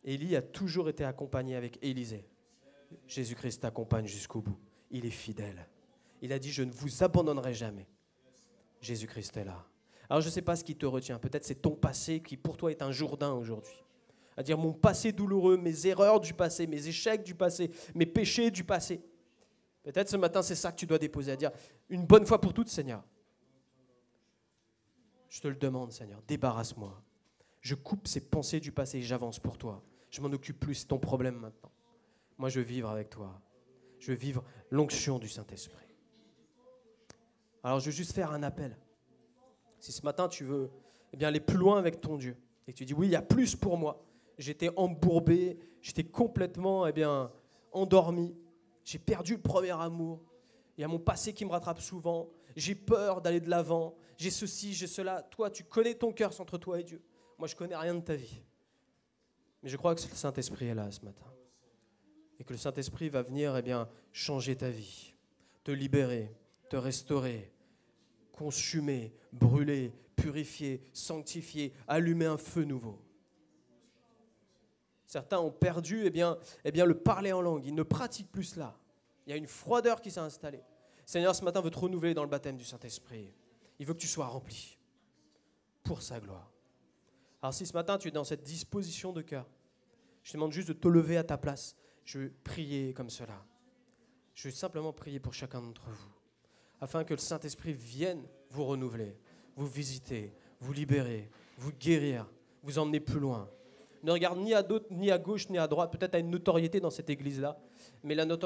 Speaker 1: Élie a toujours été accompagné avec Élisée. Jésus-Christ t'accompagne jusqu'au bout. Il est fidèle. Il a dit, je ne vous abandonnerai jamais. Jésus-Christ est là. Alors je ne sais pas ce qui te retient. Peut-être c'est ton passé qui pour toi est un Jourdain aujourd'hui. À dire mon passé douloureux, mes erreurs du passé, mes échecs du passé, mes péchés du passé. Peut-être ce matin c'est ça que tu dois déposer. À dire une bonne fois pour toutes, Seigneur. Je te le demande, Seigneur. Débarrasse-moi. Je coupe ces pensées du passé et j'avance pour toi. Je m'en occupe plus, c'est ton problème maintenant. Moi je veux vivre avec toi. Je veux vivre l'onction du Saint-Esprit. Alors je veux juste faire un appel. Si ce matin tu veux aller plus loin avec ton Dieu et que tu dis oui, il y a plus pour moi. J'étais embourbé, j'étais complètement endormi. J'ai perdu le premier amour. Il y a mon passé qui me rattrape souvent. J'ai peur d'aller de l'avant. J'ai ceci, j'ai cela. Toi, tu connais ton cœur, c'est entre toi et Dieu. Moi, je ne connais rien de ta vie. Mais je crois que le Saint-Esprit est là ce matin. Et que le Saint-Esprit va venir changer ta vie, te libérer, te restaurer, consumer, brûler, purifier, sanctifier, allumer un feu nouveau. Certains ont perdu le parler en langue. Ils ne pratiquent plus cela. Il y a une froideur qui s'est installée. Le Seigneur, ce matin, veut te renouveler dans le baptême du Saint-Esprit. Il veut que tu sois rempli pour sa gloire. Alors si ce matin, tu es dans cette disposition de cœur, je te demande juste de te lever à ta place. Je veux prier comme cela. Je veux simplement prier pour chacun d'entre vous, afin que le Saint-Esprit vienne vous renouveler, vous visiter, vous libérer, vous guérir, vous emmener plus loin. Ne regarde ni à gauche ni à droite, peut-être à une notoriété dans cette église-là, mais la notoriété